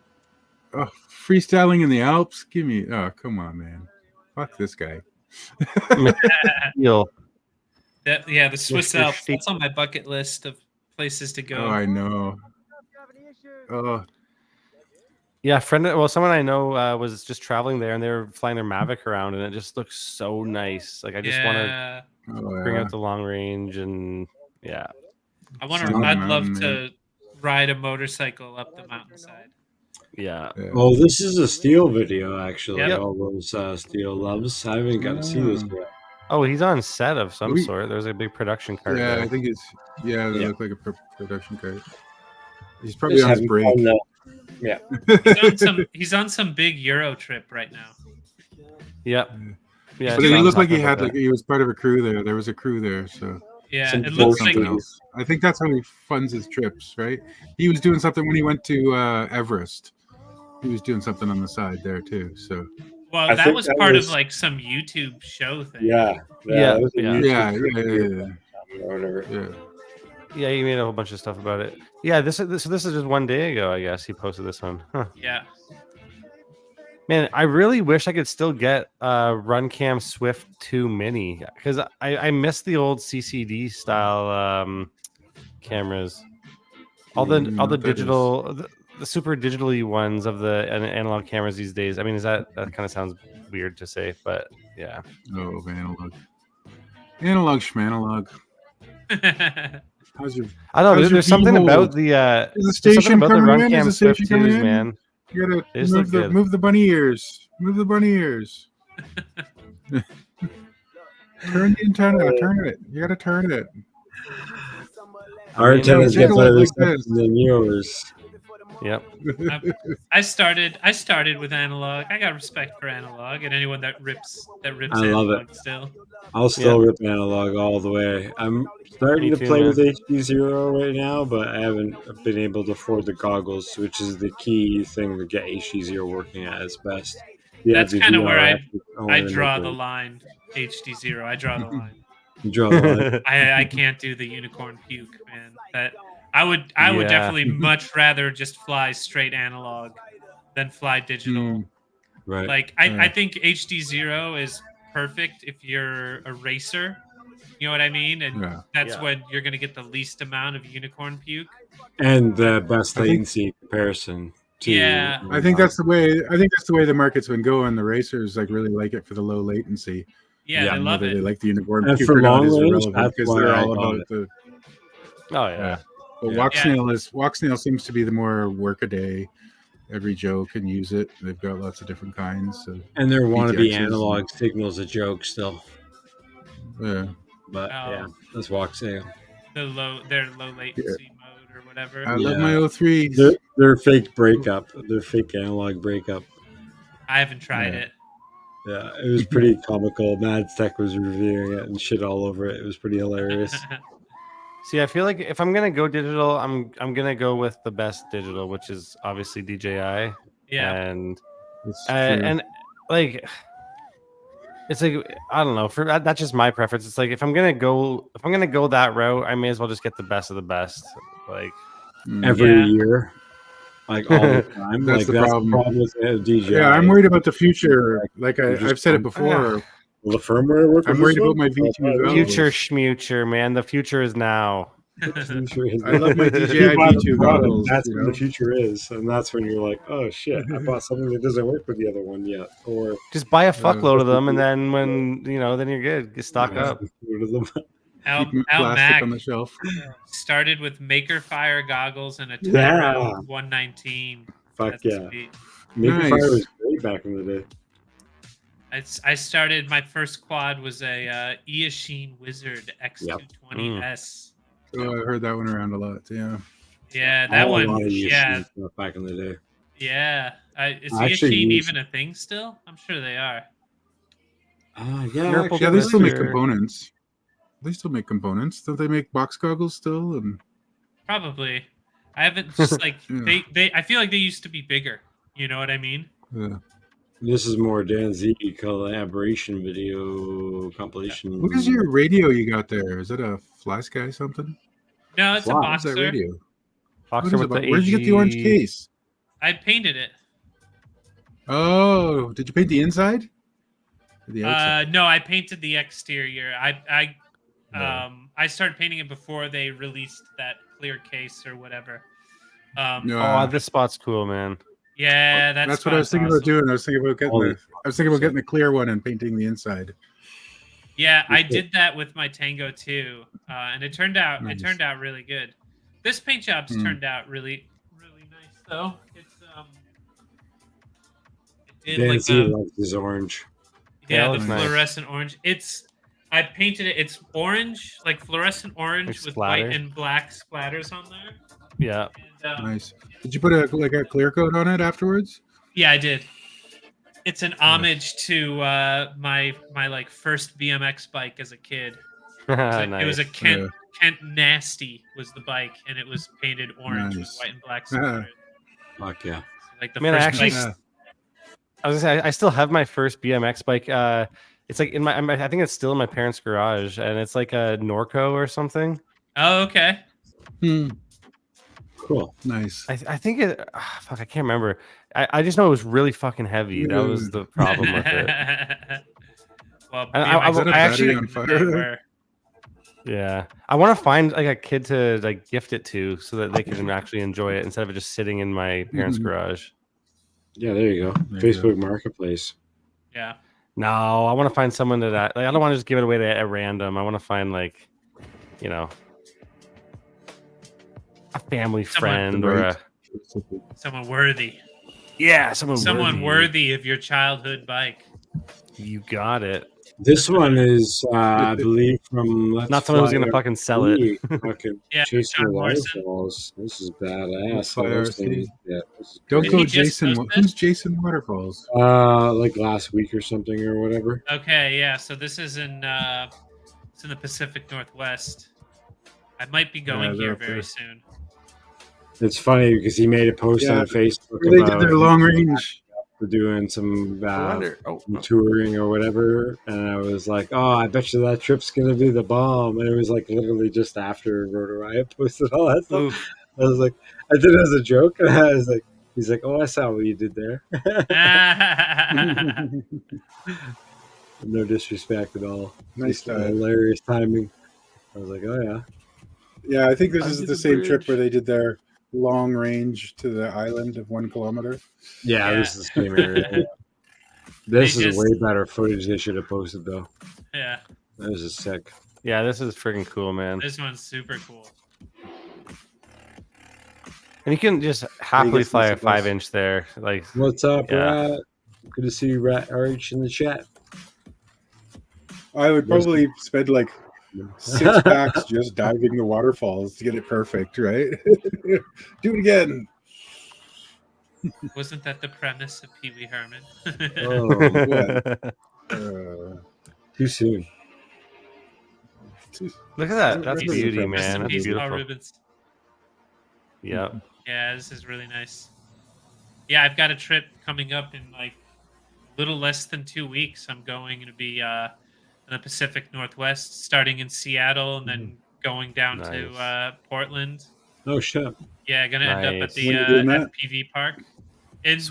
Oh, freestyling in the Alps? Give me. Oh, come on, man. Fuck this guy. The Swiss Alps. That's on my bucket list of places to go. Oh, I know. Oh. Yeah, someone I know was just traveling there, and they were flying their Mavic around, and it just looks so nice. Like I just want to bring out the long range, and yeah. I'd love to ride a motorcycle up the mountainside. Yeah. Oh, this is a Steel video, actually. Yep. All those Steel loves. I haven't got to see this yet. Oh, he's on set of some sort. There's a big production cart. Yeah, there. I think it's they look like a production cart. He's probably on his break. Yeah, he's on some big Euro trip right now. Yep. Yeah, but it looked like he was part of a crew there. There was a crew there, so yeah, it looks like else. I think that's how he funds his trips, right? He was doing something when he went to Everest. He was doing something on the side there too. So. Well, that was part of like some YouTube show thing. Yeah. Yeah. Whatever. Yeah, he made a whole bunch of stuff about it. Yeah, this is just one day ago, I guess he posted this one. Huh. Yeah. Man, I really wish I could still get Runcam Swift 2 Mini because I miss the old CCD style cameras. All the digital, the super digitally ones of the analog cameras these days. I mean, that kind of sounds weird to say, but yeah. Oh, analog schmanalog. I don't know. There's something about the station coming in. Runcam Swift 2s, man. You gotta move the bunny ears. Move the bunny ears. Turn the antenna. Turn it. You gotta turn it. Our antennas get better than yours. Yep. I started with analog. I got respect for analog and anyone that rips I analog love it. still. I'll still rip analog all the way. I'm starting to play with HD0 right now, but I haven't been able to afford the goggles, which is the key thing to get HD0 working at its best. That's kind of where I draw the line. HD0. I draw the line. You draw the line. I can't do the unicorn puke, man. I would definitely much rather just fly straight analog than fly digital. Right. Like I think HD0 is perfect if you're a racer. You know what I mean? And that's when you're gonna get the least amount of unicorn puke. And the best latency comparison. I think that's the way the market's been going. The racers really like it for the low latency. Yeah, they love it. They like the unicorn and puke for long range, because they're all about the. Oh yeah. But Walksnail seems to be the more workaday. Every Joe can use it. They've got lots of different kinds. And their wannabe analog signal's a joke still. Yeah. But that's Walksnail. Their low latency mode or whatever. I love my 03s. Their fake breakup. Their fake analog breakup. I haven't tried it. Yeah, it was pretty comical. Mads Tech was reviewing it and shit all over it. It was pretty hilarious. See, I feel like if I'm gonna go digital, I'm gonna go with the best digital, which is obviously DJI. Yeah. And like, it's like I don't know. That's just my preference. It's like if I'm gonna go that route, I may as well just get the best of the best. Like every year, like all the time. That's the problem with DJI. Yeah, I'm worried about the future. Like I've said it before. Will the firmware work? I'm worried about my V2. Future schmuture, man. The future is now. I love my DJI V2 goggles. That's what the future is, and that's when you're like, "Oh shit! I bought something that doesn't work with the other one yet." Or just buy a fuckload of them, and then when then you're good. Just stock up. Al Mac on the shelf. Started with Maker Fire goggles and a Tyro 119. Fuck yeah! Maker Fire was great back in the day. I started, my first quad was a Eachine Wizard X220S. Oh, I heard that one around a lot. Yeah. Yeah, that one. Yeah, back in the day. Yeah, is Eachine even a thing still? I'm sure they are. Yeah, they still make components. They still make components. Don't they make box goggles still? And probably. I haven't just like they. I feel like they used to be bigger. You know what I mean? Yeah. This is more DANZ collaboration video compilation. What is your radio you got there? Is it a FlySky something? No, it's a Boxer. What's that radio? Boxer with the AG... Where'd you get the orange case? I painted it. Oh, did you paint the inside? Or the outside? No, I painted the exterior. I started painting it before they released that clear case or whatever. This spot's cool, man. Yeah, that's what I was thinking about doing. I was thinking about getting the clear one and painting the inside. Yeah, I did that with my Tango too, and it turned out really good. This paint job's turned out really nice though. It's it did DANZ loves this orange. Yeah, the fluorescent orange. I painted it. It's orange, like fluorescent orange with white and black splatters on there. Yeah. And, nice. Did you put a clear coat on it afterwards? Yeah, I did. It's an homage to my like first BMX bike as a kid. It was a Kent Nasty was the bike, and it was painted orange with white and black splatters. Fuck yeah! So, like the first bike. I was gonna say I still have my first BMX bike. It's like I think it's still in my parents' garage, and it's like a Norco or something. Oh, okay. Cool, nice. I think it. Fuck, I can't remember. I just know it was really fucking heavy. That was the problem with it. Well, I actually on fire. Yeah, I want to find like a kid to like gift it to, so that they can actually enjoy it instead of it just sitting in my parents' garage. Yeah, there you go. Facebook Marketplace. Yeah. No, I want to find someone that I don't want to just give it away to a random. I want to find like, you know, a family friend or someone worthy. Yeah, someone worthy of your childhood bike. You got it. This one is, I believe, from not someone who's gonna fucking sell it. Fucking chasing waterfalls. This is badass. Yeah, don't go, Jason. Who's Jason Waterfalls? Like last week or something or whatever. Okay, yeah. So this is in the Pacific Northwest. I might be going here very soon. It's funny because he made a post on Facebook. They did their long range. For doing some touring or whatever, and I was like, "Oh, I bet you that trip's gonna be the bomb." And it was like literally just after Rotor Riot posted all that stuff. Oof. I was like, I did it as a joke, and I was like, "He's like, oh, I saw what you did there." No disrespect at all. Nice, hilarious timing. I was like, "Oh yeah, yeah." I think this is the same trip where they did their long range to the island of 1 kilometer. Yeah, this is the same area. This is way better footage they should have posted though. Yeah, this is sick. Yeah, this is freaking cool, man. This one's super cool. And you can just happily fly a 5-inch there. Like, what's up, Rat? Good to see you, Rat RH in the chat. I would probably spend like 6 packs just diving the waterfalls to get it perfect, right? Do it again. Wasn't that the premise of Pee Wee Herman? Too soon. Look at that. That's beauty, man. That's beautiful. Yep. Yeah, this is really nice. Yeah, I've got a trip coming up in like a little less than 2 weeks. I'm going to be in the Pacific Northwest, starting in Seattle and then going down to Portland. Oh shit! Yeah, gonna end up at the FPV park. And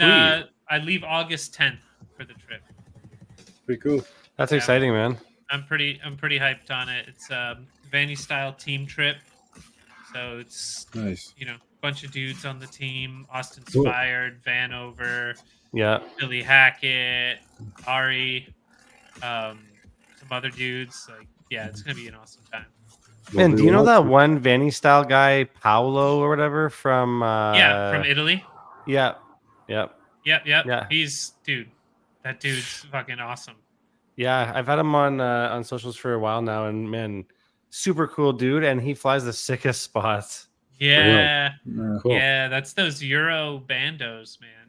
I leave August 10th for the trip. Pretty cool. That's exciting, man. I'm pretty hyped on it. It's a Vanny style team trip, so it's nice. You know, a bunch of dudes on the team: Austin Spired, Vanover, Billy Hackett, Ari, some other dudes. Like, yeah, it's gonna be an awesome time. And do you know that one Vanny style guy, Paolo or whatever from? From Italy. Yeah. Yep. Yeah. That dude's fucking awesome. Yeah, I've had him on socials for a while now, and man, super cool dude, and he flies the sickest spots. Yeah, cool. Yeah, that's those Euro bandos, man.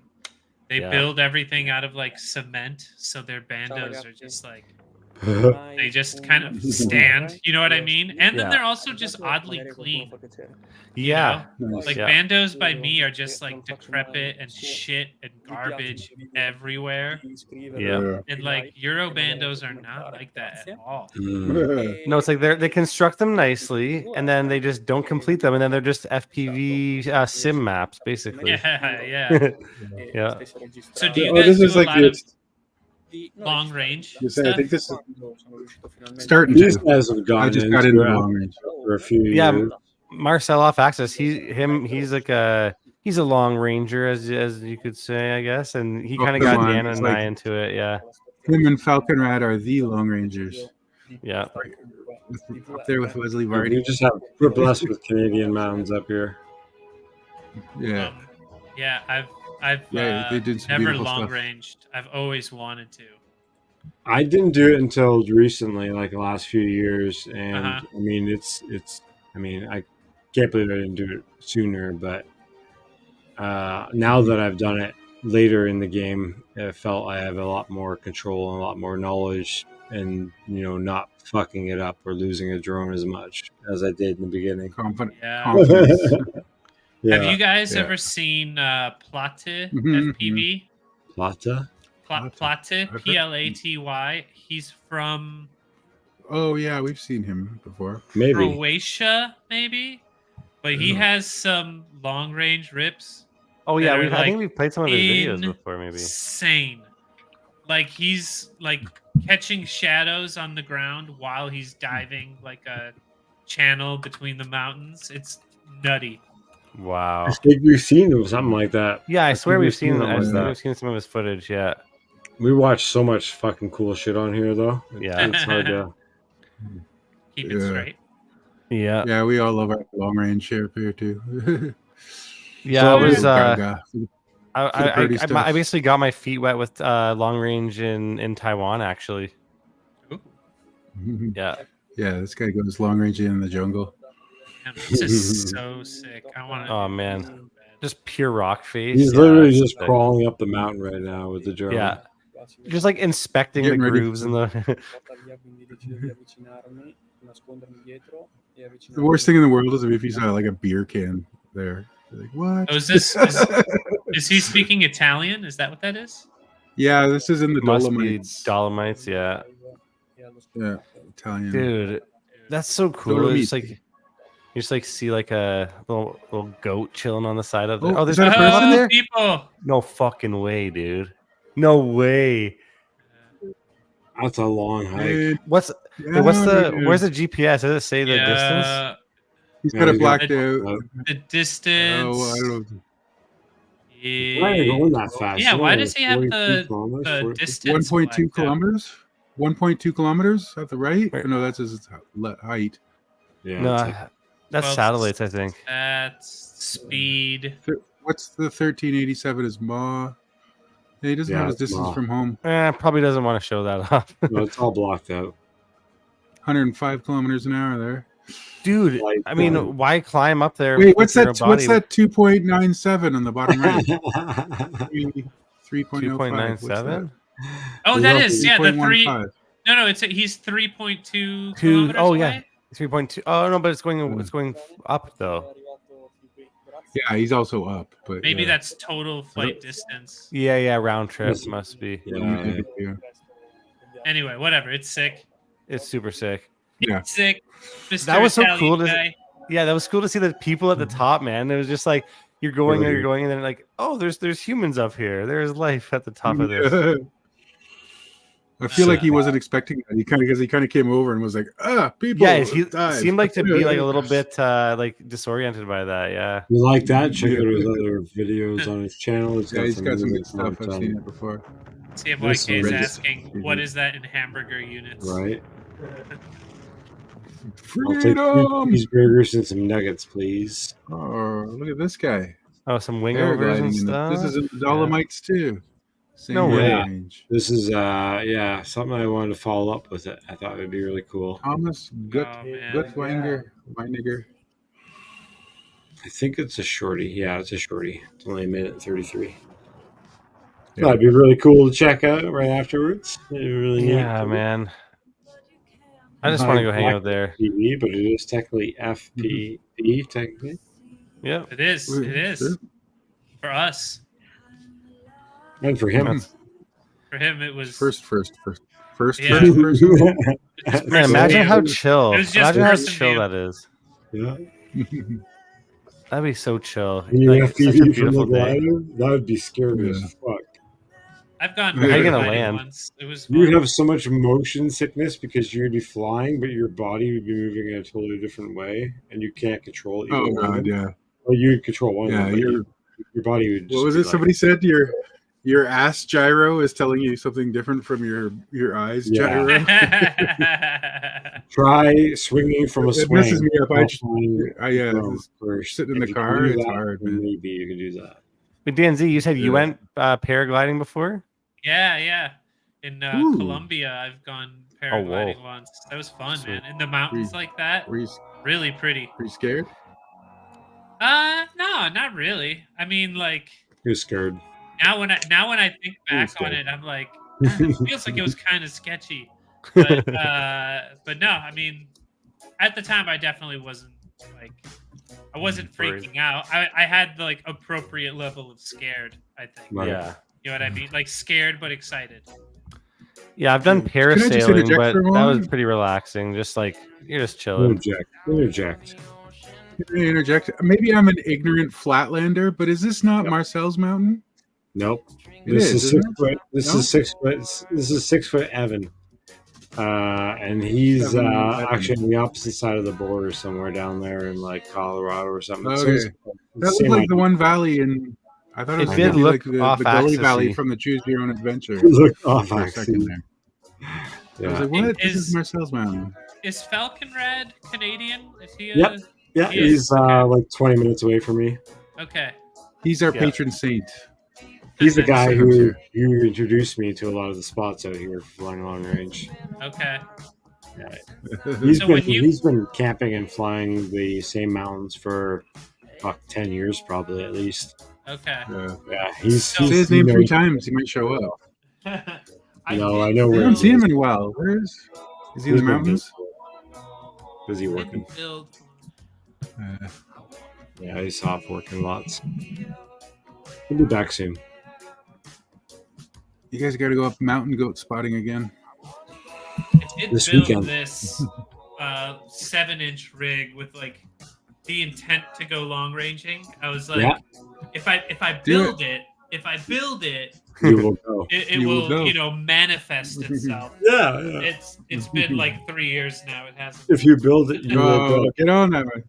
They build everything out of like cement, so their bandos are just like they just kind of stand. You know what I mean? And then they're also just oddly clean. Yeah, you know? Like bandos by me are just like decrepit and shit and garbage everywhere. Yeah, and like Euro bandos are not like that at all. No, it's like they construct them nicely, and then they just don't complete them, and then they're just FPV sim maps, basically. Yeah. So do you guys this is do a like lot of long range? I think this is starting. These guys have gone. I just got into long range for a few years. Marcel off access. He's like He's a long ranger, as you could say, I guess, and he Oh, kind of come got on. Dan It's and I like- into it. Yeah, Him and Falcon Rad are the Long Rangers. yeah. Up there with Wesley We Vardy. just have we're blessed with Canadian mountains up here. Yeah. Yeah, I've Yeah, they did some never beautiful long stuff. ranged. I've always wanted to. I didn't do it until recently, like the last few years, and Uh-huh. I mean, it's. I mean, I can't believe I didn't do it sooner, but now that I've done it later in the game, I felt I have a lot more control and a lot more knowledge, and not fucking it up or losing a drone as much as I did in the beginning. Confidence. Yeah. Have you guys Yeah. ever seen Plate Mhm, FPV? Plata? Plate, Platy. He's from Oh yeah, we've seen him before. Maybe. Croatia, maybe, but he has some long range rips. Oh yeah, that are, I think we've played some of his videos before, maybe. Insane. Like he's like catching shadows on the ground while he's diving like a channel between the mountains. It's nutty. Wow. I think we've seen something like that. Yeah, I swear think we've seen something like that. we've seen some of his footage. Yeah. We watch so much fucking cool shit on here, though. Yeah. It's hard to. Keep it Yeah. straight. Yeah. Yeah, we all love our long range here too. Yeah, So I was. Gaga. I basically got my feet wet with long range in Taiwan, actually. Yeah. Yeah, this guy goes long range in the jungle. Man, this is so sick. I want to. Oh man, just pure rock face. He's Yeah, literally it's just sick. crawling up the mountain right now with the drone. Yeah, just like inspecting Getting the ready. grooves in the. The worst thing in the world is if you saw like a beer can there. You're like, what? Oh, is he speaking Italian? Is that what that is? Yeah, this is in the Must be Dolomites. Dolomites, yeah. Yeah, Italian. Dude, that's so cool. Dolomites. It's like you just like see like a little goat chilling on the side of the. Oh, Oh, there's is that a person there? People. No fucking way, dude. No way. That's a long hike. Dude, What's yeah, dude. where's the GPS? Does it say the distance? He's Yeah, got it he's blacked got- out. The distance. Oh, I don't know. Why are you going that fast? Yeah, You know, why like does he have 42 kilometers, the 40 distance? 1.2 blacked out? kilometers. 1.2 kilometers at the right. Where- No, that's his height. Yeah, No, it's like- that's Well, satellites, I think. That's speed. What's the 1387 is Ma? Yeah, he doesn't Yeah, have his it's distance Ma. from home. Probably doesn't want to show that off. no, it's all blocked out. 105 kilometers an hour there. Dude, Like, I mean, um, why climb up there? Wait, with what's your that? What's body? that? 2.97 on the bottom right. 3.05. 2.97? Oh, He's that also is the 3. 3.15. No, he's 3.2 Two. kilometers Oh away. yeah, 3.2. Oh no, but it's going up though. Yeah, he's also up, but Maybe yeah. that's total flight distance. Yeah, round trip Yes. must be. Yeah, Yeah. Anyway, whatever. It's sick. It's super sick. Yeah. It's sick. Mr. That was so Italian cool to- guy. Yeah, that was cool to see the people at the top, man. It was just like you're going Really? and you're going, and then like, oh, there's humans up here. There's life at the top of this. I feel like he wasn't expecting that. He kind of came over and was like, people. Yeah, he dive." seemed like to be like a little bit like disoriented by that. Yeah. You like that? Check out his other videos on his channel. Yeah, he's got some really good stuff. I've seen it before. This CFYK is one- asking, what is that in hamburger units? Right. I'll take Freedom! 2 cheeseburgers and some nuggets, please. Oh, look at this guy. Oh, some wing overs and Paragliding in stuff. This is in the Dolomites too. Same No way. range. This is something I wanted to follow up with it. I thought it would be really cool. Thomas man. Weiniger. I think it's a shorty. Yeah, it's a shorty. It's only a minute and 33. Yeah. That'd be really cool to check out right afterwards. It'd be really neat. Yeah, man. I just want to go hang out there. FPV, but it is technically FPV, technically. Yeah. It is. It is. For us. And for him. For him, it was First. Yeah. Man, imagine how chill. It was just Imagine how person chill view. that is. Yeah. That'd be so chill. When you Like, such a FPV from the beautiful day. glider, that would be scary Yeah. as fuck. I've gone How you gonna paragliding land? once. It was You would fun. have so much motion sickness because you'd be flying, but your body would be moving in a totally different way, and you can't control either Oh one. god, yeah. Well, you control one. Yeah, of them, but you're your body would. What was it? Somebody said your ass gyro is telling you something different from your eyes gyro. Try swinging from a swing. It messes me up. Sitting in the car, it's hard. Maybe you can do that. But DANZ, you said you went paragliding before? Yeah. In Colombia, I've gone paragliding once. That was fun, man. In the mountains like that, really pretty. Were you scared? No, not really. I mean, like, you're scared. Now when I think back on it, I'm like, it feels like it was kind of sketchy. But no, I mean, at the time, I definitely wasn't like, I wasn't freaking out. I had the like appropriate level of scared, I think. Right. Yeah. You know what I mean? Like scared but excited. Yeah, I've done parasailing, but that was pretty relaxing. Just like you're just chilling. Interject. Interject. Maybe I'm an ignorant flatlander, but is this not Marcel's mountain? Nope. This is 6 foot. This is 6 foot. This is 6 foot Evan. And he's actually on the opposite side of the border somewhere down there in like Colorado or something. Okay. So that was like the one valley in. I thought it was did look like the Gully Valley from the Choose Your Own Adventure. Look off axis. I was like, what? This is Marcel's mountain. Is Falcon Red Canadian? Is he? Yeah, he's like 20 minutes away from me. Okay. He's our patron saint. He's the guy who introduced me to a lot of the spots out here for flying long range. Okay. Yeah. He's been camping and flying the same mountains for 10 years probably at least. Okay. Yeah. He's say his name 3 times. He might show up. I know where. I don't see him in a while. Where is he in the mountains? Busy working. Yeah, he's off working lots. He'll be back soon. You guys got to go up mountain goat spotting again. This weekend. This 7-inch rig with like the intent to go long ranging. I was like, if I build it, you will go. It will manifest itself. Yeah. It's been like 3 years now. It hasn't. If you build it, you will go. Get on that, man.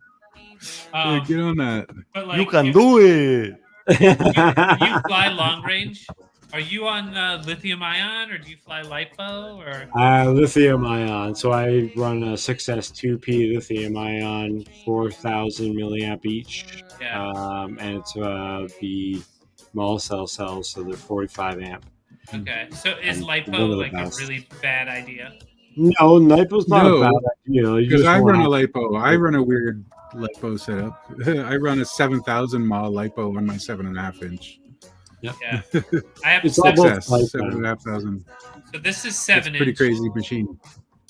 Get on that. But like, you can do it. You fly long range. Are you on lithium ion or do you fly LiPo or? Lithium ion. So I run a 6S2P lithium ion, 4,000 milliamp each. Yeah. And it's the small cell cells, so they're 45 amp. Okay. So is LiPo like a really bad idea? No, LiPo's not a bad idea. Because I run a LiPo. I run a weird LiPo setup. I run a 7,000 mile LiPo on my 7.5 inch. Yeah. I have it's 7,500. So this is 7 inch. Pretty crazy machine.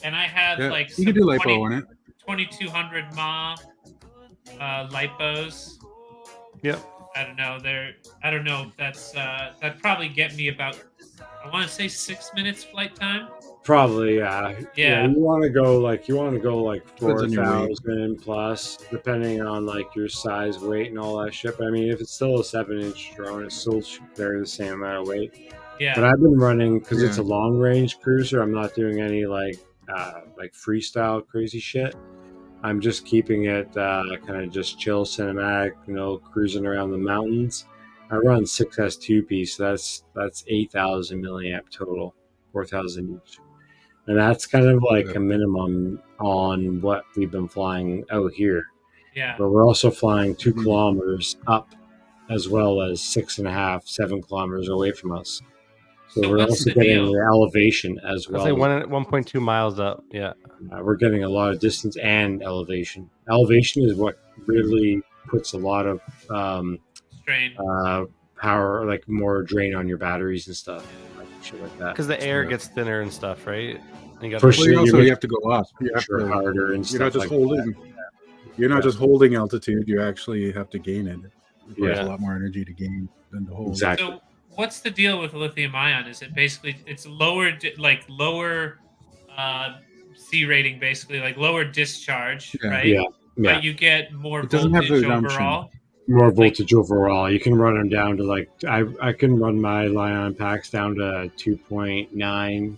And I have like you can do LiPo on it. 2200 mAh LiPos. Yep. I don't know if that's that'd probably get me about, I want to say 6 minutes flight time. Probably, yeah. You want to go like 4,000 plus, depending on like your size, weight, and all that shit. But I mean, if it's still a 7-inch drone, it still should carry the same amount of weight. Yeah. But I've been running because it's a long range cruiser. I'm not doing any like freestyle crazy shit. I'm just keeping it kind of just chill, cinematic, cruising around the mountains. I run 6S2P, so that's 8,000 milliamp total, 4,000 each. And that's kind of like a minimum on what we've been flying out here. Yeah. But we're also flying 2 kilometers up as well as 6.5, 7 kilometers away from us. So we're also getting the elevation as well. It's like 1.2 miles up. Yeah. We're getting a lot of distance and elevation. Elevation is what really puts a lot of strain, power, like more drain on your batteries and stuff. Shit like that. Because the air gets thinner and stuff, right? You have to go up. You have to harder and you're not just like holding. That. You're not just holding altitude. You actually have to gain it. There's a lot more energy to gain than to hold. Exactly. So what's the deal with lithium ion? Is it basically it's lower C rating, basically like lower discharge, right? Yeah. But you get more voltage overall. More voltage overall. You can run them down to like I can run my Lion packs down to 2.9,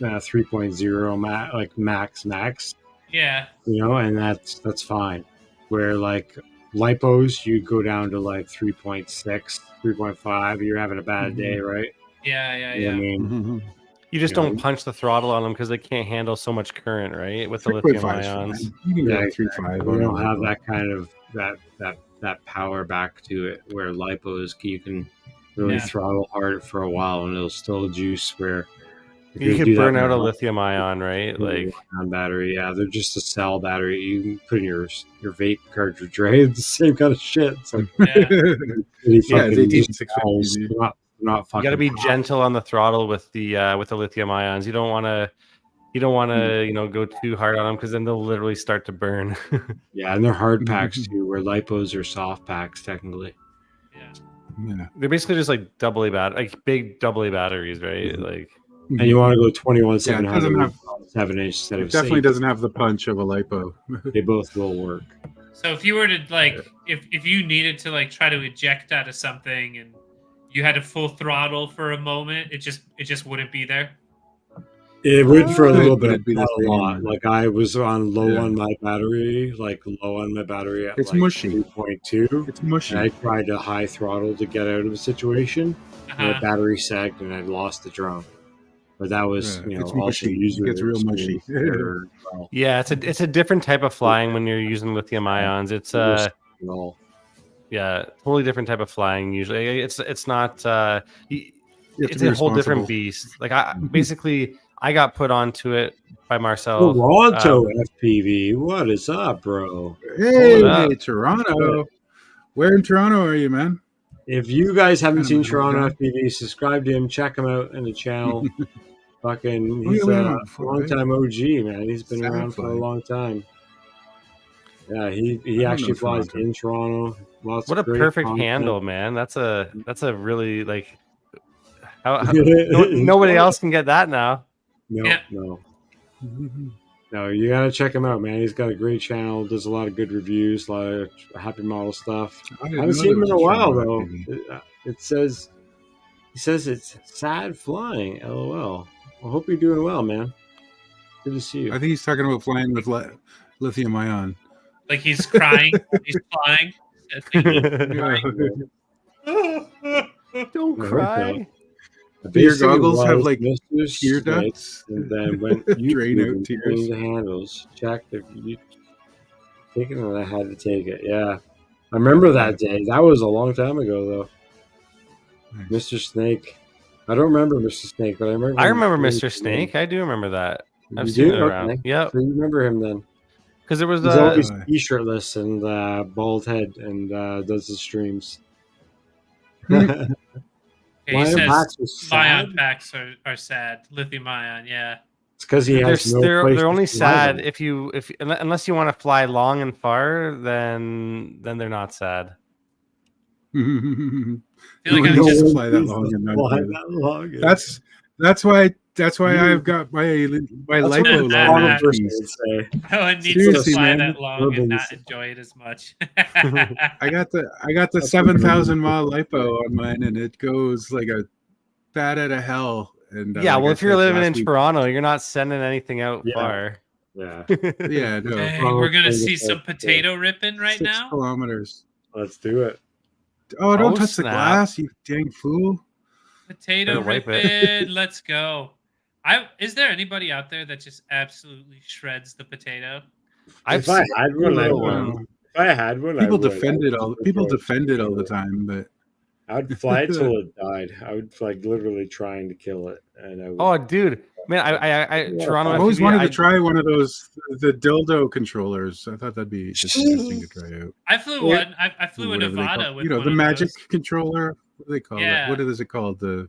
3.0 max. Yeah. And that's fine. Where like LIPOs, you go down to like 3.6, 3.5. You're having a bad day, right? Yeah. You know what I mean? You just don't punch the throttle on them because they can't handle so much current, right? With the lithium ions. You can go exactly. 3.5. You don't have that kind of that power back to it. Where LIPOs, you can really throttle hard for a while and it'll still juice. Where you could burn out a lithium ion, right? Like battery, yeah, they're just a cell battery. You can put in your vape cartridge, right? It's the same kind of shit. It's like it's 18,650. Not fucking. You got to be gentle on the throttle with the lithium ions. You don't want to go too hard on them because then they'll literally start to burn. Yeah, and they're hard packs too, where LIPOs are soft packs technically. Yeah, they're basically just like big AA batteries, right? Like, and you want to go 21/700 7-inch instead of. It definitely doesn't have the punch of a LIPO. They both will work. So if you were to if you needed to try to eject out of something and you had a full throttle for a moment, it just wouldn't be there. It would for a little bit, not a lot. Like I was on low on my battery, at it's like mushy. 3.2. It's mushy. And I tried to high throttle to get out of a situation. And the battery sagged and I lost the drone. But that was, it's also mushy. user. It gets real mushy. Yeah, it's a different type of flying when you're using lithium ions. It's totally different type of flying. Usually, it's not. It's a whole different beast. Like I got put onto it by Marcel. Toronto FPV, what is up, bro? Hey, Toronto. Where in Toronto are you, man? If you guys haven't seen Toronto FPV, subscribe to him. Check him out in the channel. He's a long-time OG, man. He's been around for a long time. Yeah, he actually flies in Toronto. What a perfect handle, man. That's a really like. Nobody else can get that now. No, you gotta check him out, man. He's got a great channel, does a lot of good reviews, a lot of happy model stuff. I haven't seen him in a while though. He says it's sad flying. LOL. I hope you're doing well, man. Good to see you. I think he's talking about flying with lithium ion. Like he's crying. He's flying. Don't cry. Your goggles have like tear ducts, and then when you drain out tears. The handles, check if you taking it. I had to take it. Yeah, I remember that day. That was a long time ago, though. Nice. Mr. Snake. I don't remember Mr. Snake, but I remember. I remember Mr. Snake. I do remember that. I've seen it around. Yeah, so you remember him then? Because there was he's always t-shirtless and bald head and does his streams. He says ion packs are sad. Lithium ion, yeah. It's because he has they're only sad if unless you want to fly long and far, then they're not sad. I feel like I just fly that long. That's why I've got my LIPO long. No one needs to fly that long and not enjoy it as much. I got the 7,000 mile LIPO on mine, and it goes like a bat out of hell. And well, if you're living in Toronto, you're not sending anything out far. Yeah, yeah. No. Hey, we're gonna see some potato ripping right 6 now. kilometers. Let's do it. Oh, don't touch the glass, you dang fool! Potato ripping. Let's go. Is there anybody out there that just absolutely shreds the potato? If I had one, people defend it all. People defend it all the time, but I would fly till it died. I would literally trying to kill it, and I would. Oh, dude, man, Toronto. I always wanted to try one of those the dildo controllers. I thought that'd be just interesting to try out. I flew one. I flew in Nevada with the magic controller. What do they call it? What is it called? I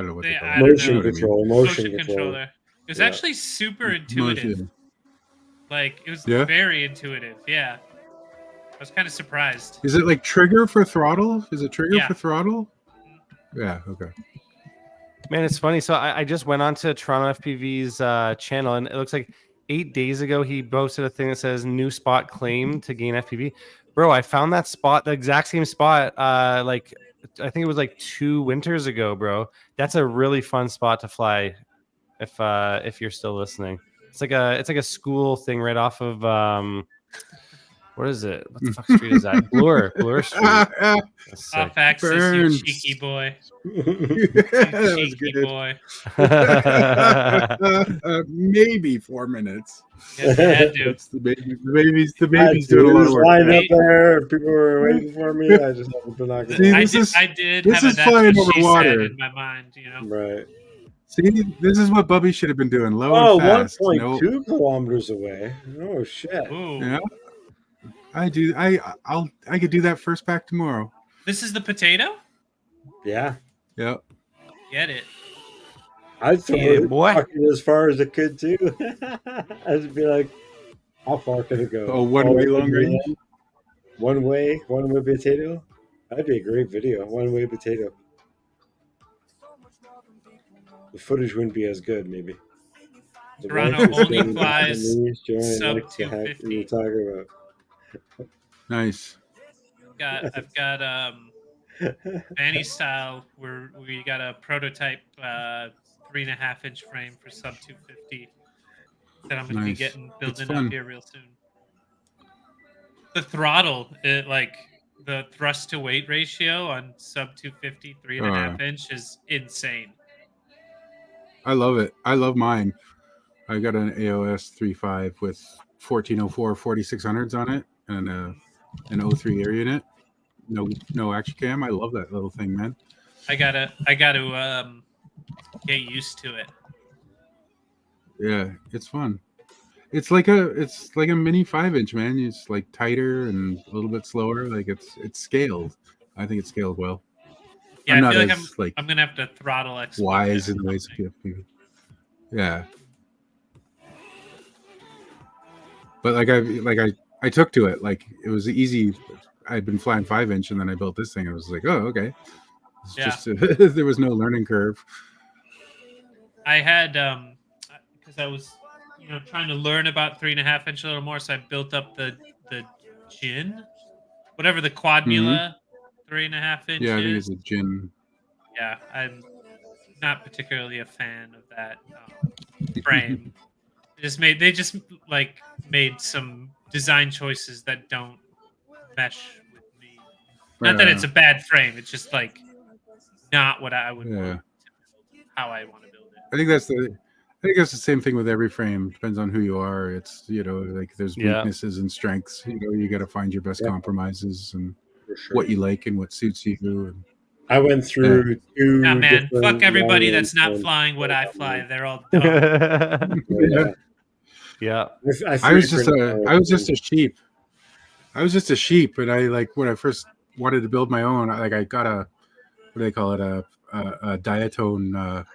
don't know what they call it. Motion controller. It was actually super intuitive. Like it was very intuitive. Yeah. I was kind of surprised. Is it like trigger for throttle? Is it trigger for throttle? Yeah, okay. Man, it's funny. So I just went on to Toronto FPV's channel, and it looks like 8 days ago he posted a thing that says new spot claimed to gain FPV. Bro, I found that spot, the exact same spot, like I think it was like 2 winters ago, bro. That's a really fun spot to fly if you're still listening. It's like a school thing right off of What is it? What the fuck street is that? Bloor Street. That's sick. Off axis, Burns. you cheeky boy. That was Cheeky good. boy. Maybe 4 minutes. Yes, I had to. It's the baby's doing a lot of work. Lined there. up there. People were waiting for me. I just happened to knock it See, down. I did this have is a that's flying what over she water. said in my mind, you know. Right. See, this is what Bubby should have been doing. Low Oh, and fast. 1.2 kilometers away. Oh shit. Ooh. Yeah. I could do that first pack tomorrow. This is the potato? Yeah. Yep. Get it. I'd throw Yeah, it boy. fucking as far as it could too. I'd be like, how far could it go? Oh, one way long range? One way potato? That'd be a great video. One way potato. The footage wouldn't be as good, maybe. The Toronto wife is only getting flies the news, Joanne sub likes the heck 250. you're talking about. Nice. I've got Fanny style where we got a prototype 3.5-inch frame for sub 250 that I'm going to be Nice. getting It's building fun. up here real soon. The throttle, the thrust to weight ratio on sub 250 3.5-inch is insane. I love it. I love mine. I got an AOS 3.5 with 1404 4600s on it and an 03 air unit. No action cam. I love that little thing, man. I gotta get used to it. Yeah, it's fun. It's like a mini 5-inch, man. It's like tighter and a little bit slower. Like it's scaled. I think it's scaled well. Yeah, I'm I not feel as like I'm gonna have to throttle exploit wise it in or the ways of something. PFP. Yeah. But I took to it. Like it was easy. I'd been flying 5-inch and then I built this thing. I was like, oh, okay. It's Yeah. just there was no learning curve. I had because I was trying to learn about 3.5-inch a little more, so I built up the gin, whatever the quadmula 3.5-inch Yeah, I think is. it's a gin. Yeah, I'm not particularly a fan of that frame. They just made some design choices that don't mesh with me. Not that it's a bad frame. It's just like not what I would want to build, how I want to build it. I think that's the same thing with every frame. Depends on who you are. It's like there's weaknesses and strengths. You got to find your best compromises and what you like and what suits you. And I went through two. Nah, man, different fuck everybody that's not long-range flying what I ones. fly. They're all dumb. Yeah. I was just a sheep. I was just a sheep, and I when I first wanted to build my own, I got a what do they call it, a diatone.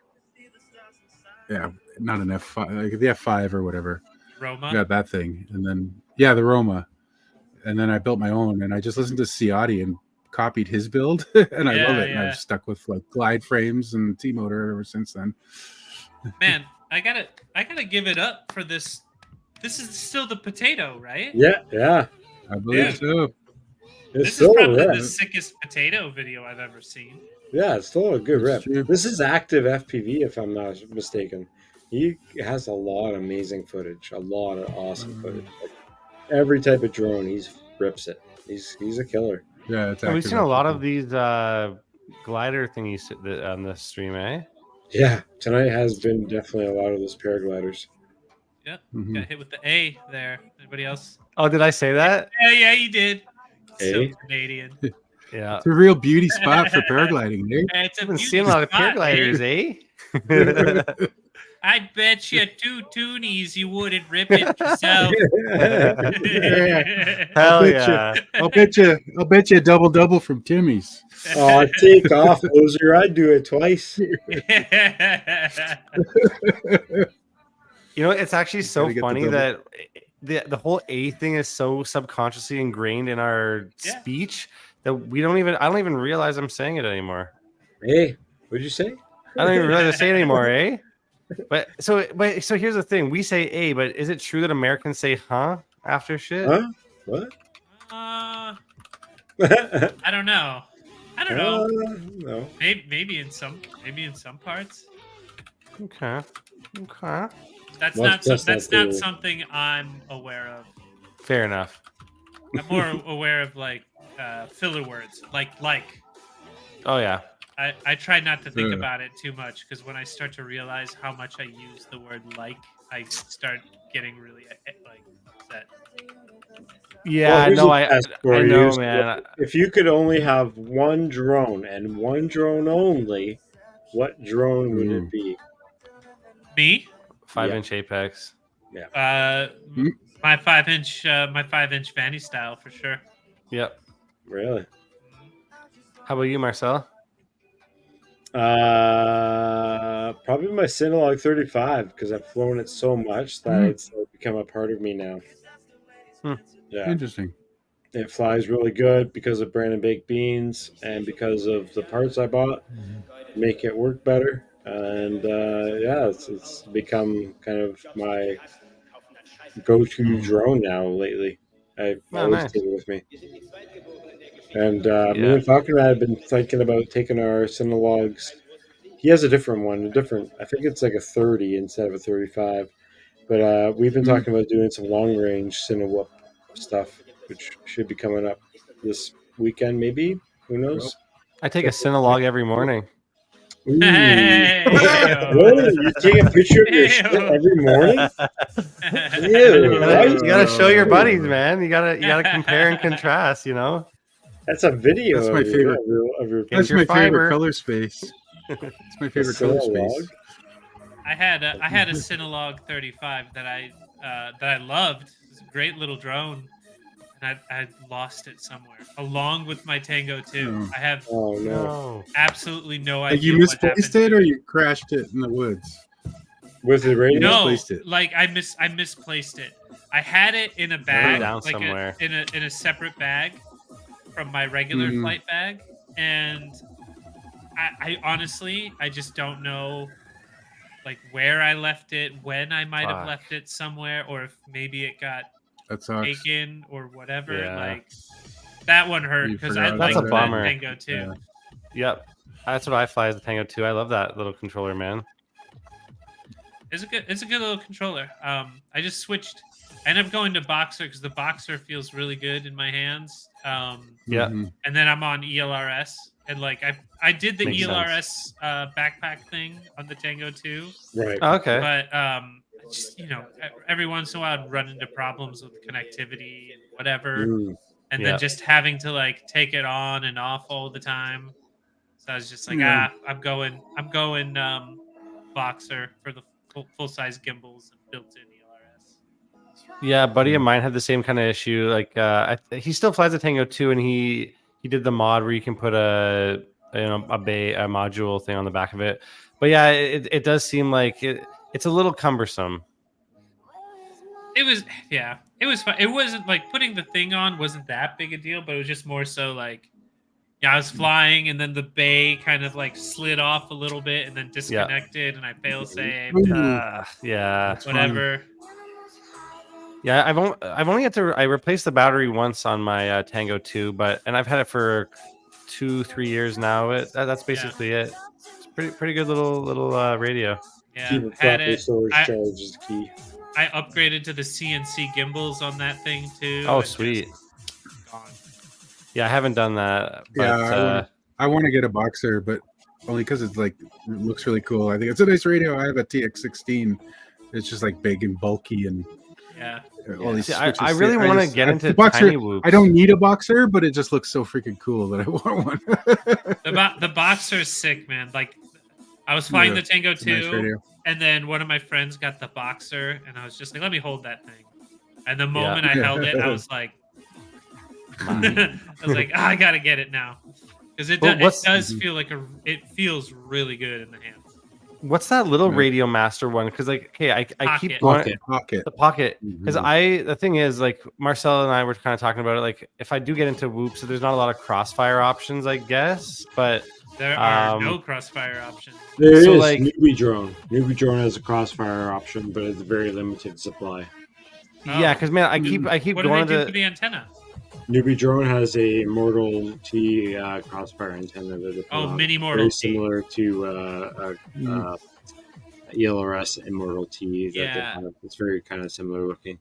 Not an F5, like the F5 or whatever. Roma. I got that thing, and then the Roma, and then I built my own, and I just listened to Ciotti and copied his build, and I love it. And I've stuck with like glide frames and T motor ever since then. Man, I gotta give it up for this. This is still the potato, right? Yeah. I believe so. It's This is probably rip. the sickest potato video I've ever seen. Yeah, it's still a good rip. True. This is active FPV, if I'm not mistaken. He has a lot of amazing footage, a lot of awesome footage. Like, every type of drone, he rips it. He's a killer. Yeah, it's We've seen a lot of these glider thingies on the stream, eh? Yeah, tonight has been definitely a lot of those paragliders. Yeah, got hit with the A there. Anybody else? Oh, did I say that? Yeah, you did. So A? Canadian. Yeah. It's a real beauty spot for paragliding, eh? It's a I've been beauty seeing a lot of spot, paragliders, man. eh? I'd bet you 2 toonies you wouldn't rip it yourself. Hell yeah. I'll bet you a double from Timmy's. Oh, take off, loser. I'd do it twice. It's actually so Gotta get the funny double. that the whole A thing is so subconsciously ingrained in our speech that I don't even realize I'm saying it anymore. Hey, what'd you say? I don't even realize I say it anymore, eh? But here's the thing: we say A, but is it true that Americans say "huh" after shit? Huh? What? I don't know. No. Maybe in some parts. Okay. That's What's not that something do? I'm aware of. Fair enough. I'm more aware of like filler words, like. Oh yeah. I try not to think about it too much because when I start to realize how much I use the word like, I start getting really like upset. Yeah, well, no, I know, you. man. If you could only have one drone and one drone only, what drone would it be? Me? 5-inch Apex. Yeah. My 5-inch Vanny style for sure. Yep. Really? How about you, Marcel? Probably my Cinelog 35 because I've flown it so much that it's become a part of me now. Yeah. Interesting. It flies really good because of Brandon Baked Beans and because of the parts I bought make it work better. And yeah, it's become kind of my go-to drone now lately. I always take it with me. And me and Falcon and I have been thinking about taking our Cinelogs. He has a different one, I think it's like a 30 instead of a 35. But we've been talking about doing some long-range Cinewhoop stuff, which should be coming up this weekend, maybe. Who knows? I take a Cinelog every morning. Ooh. Hey, Really? You take a picture of your shit every morning? You gotta show your buddies, man. You gotta compare and contrast, you know? That's a video. That's my favorite. That's my favorite color space. It's my favorite color space. I had a Cinelog 35 that I loved. It was a great little drone, and I lost it somewhere along with my Tango 2. I have absolutely no idea. Like you misplaced it, or you crashed it in the woods with the radio? No, like I misplaced it. I had it in a bag, like in a separate bag from my regular flight bag, and I honestly I just don't know like where I left it, when I might have left it somewhere, or if maybe it got taken or whatever. Yeah. Like that one hurt because I like the Tango 2. Yeah. Yep, that's what I fly as the Tango 2. I love that little controller, man. It's a good little controller. I just switched. I ended up going to Boxer because the Boxer feels really good in my hands. And then I'm on ELRS. And like I did the ELRS backpack thing on the Tango 2. Right. Okay. But just every once in a while I'd run into problems with connectivity and whatever. And then just having to like take it on and off all the time. So I was just like, I'm going Boxer for the full size gimbals and built-in ELRS. Yeah, a buddy of mine had the same kind of issue. Like he still flies a Tango 2, and he did the mod where you can put a module thing on the back of it. But yeah, it does seem like it's a little cumbersome. It was fun. It wasn't like putting the thing on wasn't that big a deal, but it was just more so like I was flying and then the bay kind of like slid off a little bit and then disconnected and I fail saved. Whatever. Yeah, I've only had to. I replaced the battery once on my Tango 2, and I've had it for 2-3 years now. That's basically it. It's pretty good little radio. Yeah, keep it proper storage charge is key. I upgraded to the CNC gimbals on that thing too. Oh, sweet. Yeah, I haven't done that. But, yeah, I want to get a Boxer, but only because it's like it looks really cool. I think it's a nice radio. I have a TX16. It's just like big and bulky and. All these I really want to get into Boxer. tiny whoops. I don't need a Boxer, but it just looks so freaking cool that I want one. The Boxer's sick, man. Like I was flying the Tango 2, nice and then one of my friends got the Boxer, and I was just like, "Let me hold that thing." And the moment I held it, I was like, I gotta get it now because it does feel like it feels really good in the hands. What's that little Radio Master one? Because like, okay, I keep going Pocket. The Pocket. Because the thing is, like Marcel and I were kind of talking about it. Like, if I do get into whoops, so there's not a lot of crossfire options, I guess. But there are no crossfire options. There is like Newbie Drone. Newbie Drone has a crossfire option, but it's a very limited supply. Yeah, because man, I keep what going do they do for the antenna? Newbie Drone has a Immortal T crossfire antenna that mini Immortal very similar to ELRS Immortal T. It's very kind of similar looking.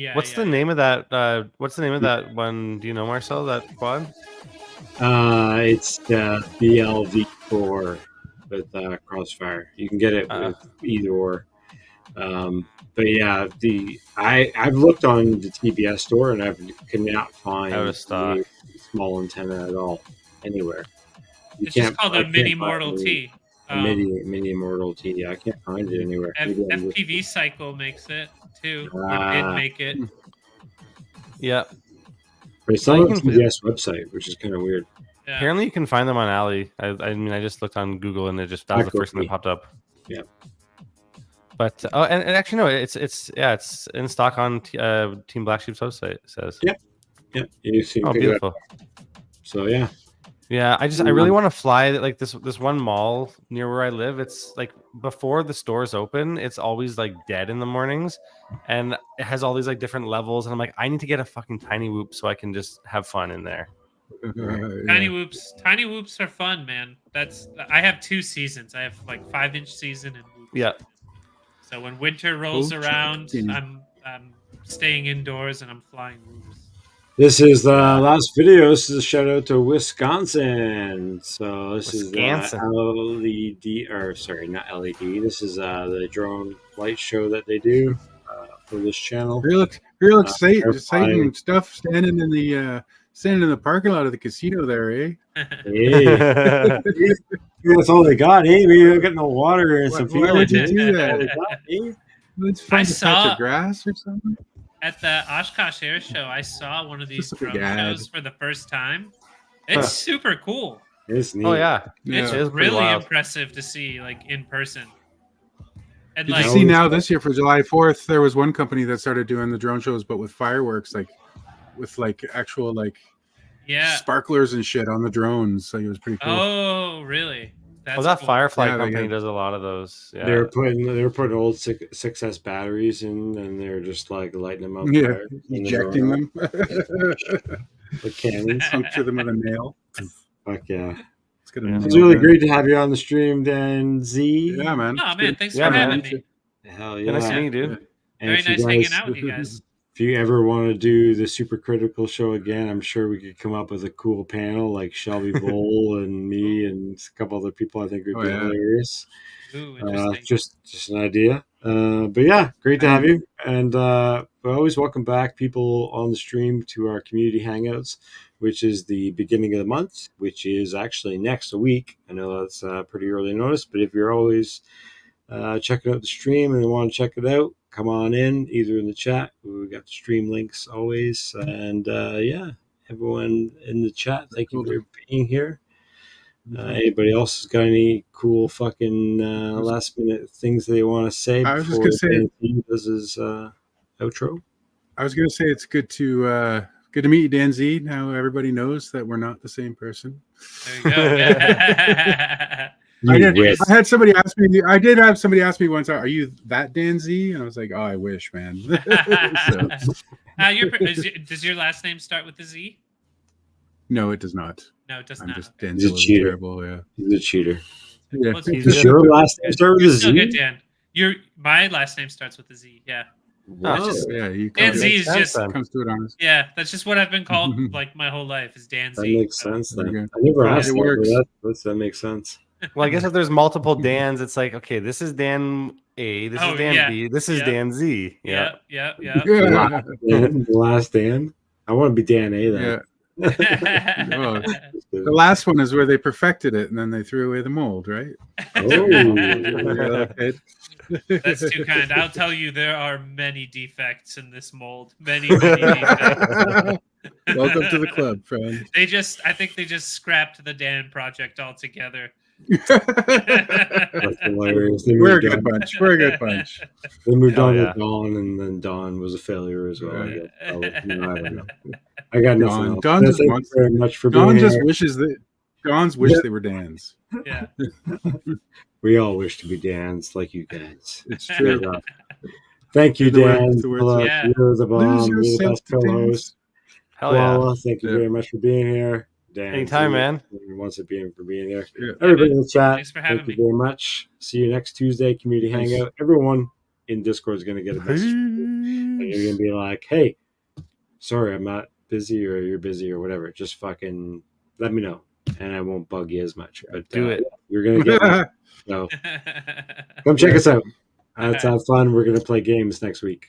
Yeah. What's the name of that? What's the name of that one? Do you know, Marcel? That quad? It's the BLV4 with Crossfire. You can get it with either or. But yeah, I've looked on the TBS store and I cannot find Out of stock. any small antenna at all anywhere. It's just called a Mini Mortal T. A mini Immortal T. Yeah, I can't find it anywhere. FPV Cycle makes it too. Or did make it. Yeah. But it's on the TBS website, which is kind of weird. Yeah. Apparently, you can find them on Ali. I mean, I just looked on Google and that was the first thing that popped up. Yeah. But and actually no, it's in stock on Team Black Sheep's website. It says. Yep. You see. Oh, beautiful. So yeah. Yeah, I really want to fly like this one mall near where I live. It's like before the stores open, it's always like dead in the mornings, and it has all these like different levels. And I'm like, I need to get a fucking tiny whoop so I can just have fun in there. Tiny whoops are fun, man. I have 2 seasons. I have like 5-inch season and whoops. Yeah. So when winter rolls around, I'm staying indoors and I'm flying whoops. This is the last video. This is a shout out to Wisconsin. So this is LED, or sorry, not LED. This is the drone flight show that they do for this channel. Real exciting stuff standing in the parking lot of the casino there, eh? Hey. That's all they got, eh? We don't get no water and some fuel. Why would you do that? Let's find a patch of grass or something. At the Oshkosh Air Show, I saw one of these drone shows for the first time. It's super cool. It's neat. Oh yeah, it's really impressive to see like in person. And Did you see now this year for July 4th? There was one company that started doing the drone shows, but with fireworks, like with like actual like sparklers and shit on the drones. So it was pretty cool. Oh, really? That's that cool. Firefly company does a lot of those. Yeah. They were putting old 6S batteries in, and they're just like lighting them up. Yeah, ejecting them. Like cannons. Puncture them with a nail. Fuck yeah. It's really great to have you on the stream, DANZ. Yeah, man. Oh, man, thanks for having me. Hell yeah. Nice meeting you, dude. Very nice hanging out with you guys. If you ever want to do the Super Critical show again, I'm sure we could come up with a cool panel like Shelby Vole and me and a couple other people I think would be hilarious. Ooh, just an idea. But yeah, great to have you. And we always welcome back people on the stream to our community hangouts, which is the beginning of the month, which is actually next week. I know that's pretty early notice, but if you're always checking out the stream and want to check it out, come on in, either in the chat. We got the stream links always. And everyone in the chat, thank you for being here. Anybody else got any cool fucking last minute things they want to say? I was just gonna say this is outro. I was gonna say it's good to meet you, DANZ. Now everybody knows that we're not the same person. There you go. I had somebody ask me. I did have somebody ask me once, "Are you that DANZ?" And I was like, "Oh, I wish, man." Does your last name start with a Z? No, it does not. No, it does I'm not. just DANZ. He's a cheater. Terrible, yeah. He's a cheater. Yeah. Does your last name start with a Z? Good, Dan. My last name starts with a Z. Yeah. DANZ is just comes to it honest. Yeah, that's just what I've been called like my whole life is DANZ. That makes sense. Then I never asked it works. That makes sense. Well, I guess if there's multiple Dans, it's like, okay, this is Dan A, this is Dan B, this is Dan Z. Yeah. The last Dan. I want to be Dan A then. Yeah. Well, the last one is where they perfected it and then they threw away the mold, right? That's too kind. I'll tell you, there are many defects in this mold. Many defects. Welcome to the club, friend. I think they just scrapped the Dan project altogether. That's hilarious. We're a good bunch. They moved on to Dawn, and then Dawn was a failure as well. Right. I don't know. I got nothing. Dawn just thank you very much for being here. wishes that Dawn's wish they were Dan's. Yeah. We all wish to be Dan's like you guys. It's true. Thank you, Dan. Yeah. You're the bomb. You're the best co-host. Hell yeah. Thank you very much for being here. Dan, anytime, man. Wants to be for being here. Yeah. Everybody in the chat, thanks for having thank you very much. See you next Tuesday, community hangout. Everyone in Discord is going to get a message. you're gonna be like, hey, sorry, I'm not busy, or you're busy, or whatever. Just fucking let me know, and I won't bug you as much. But Do it. You're gonna get me. So come check us out. Let's have fun. We're gonna play games next week.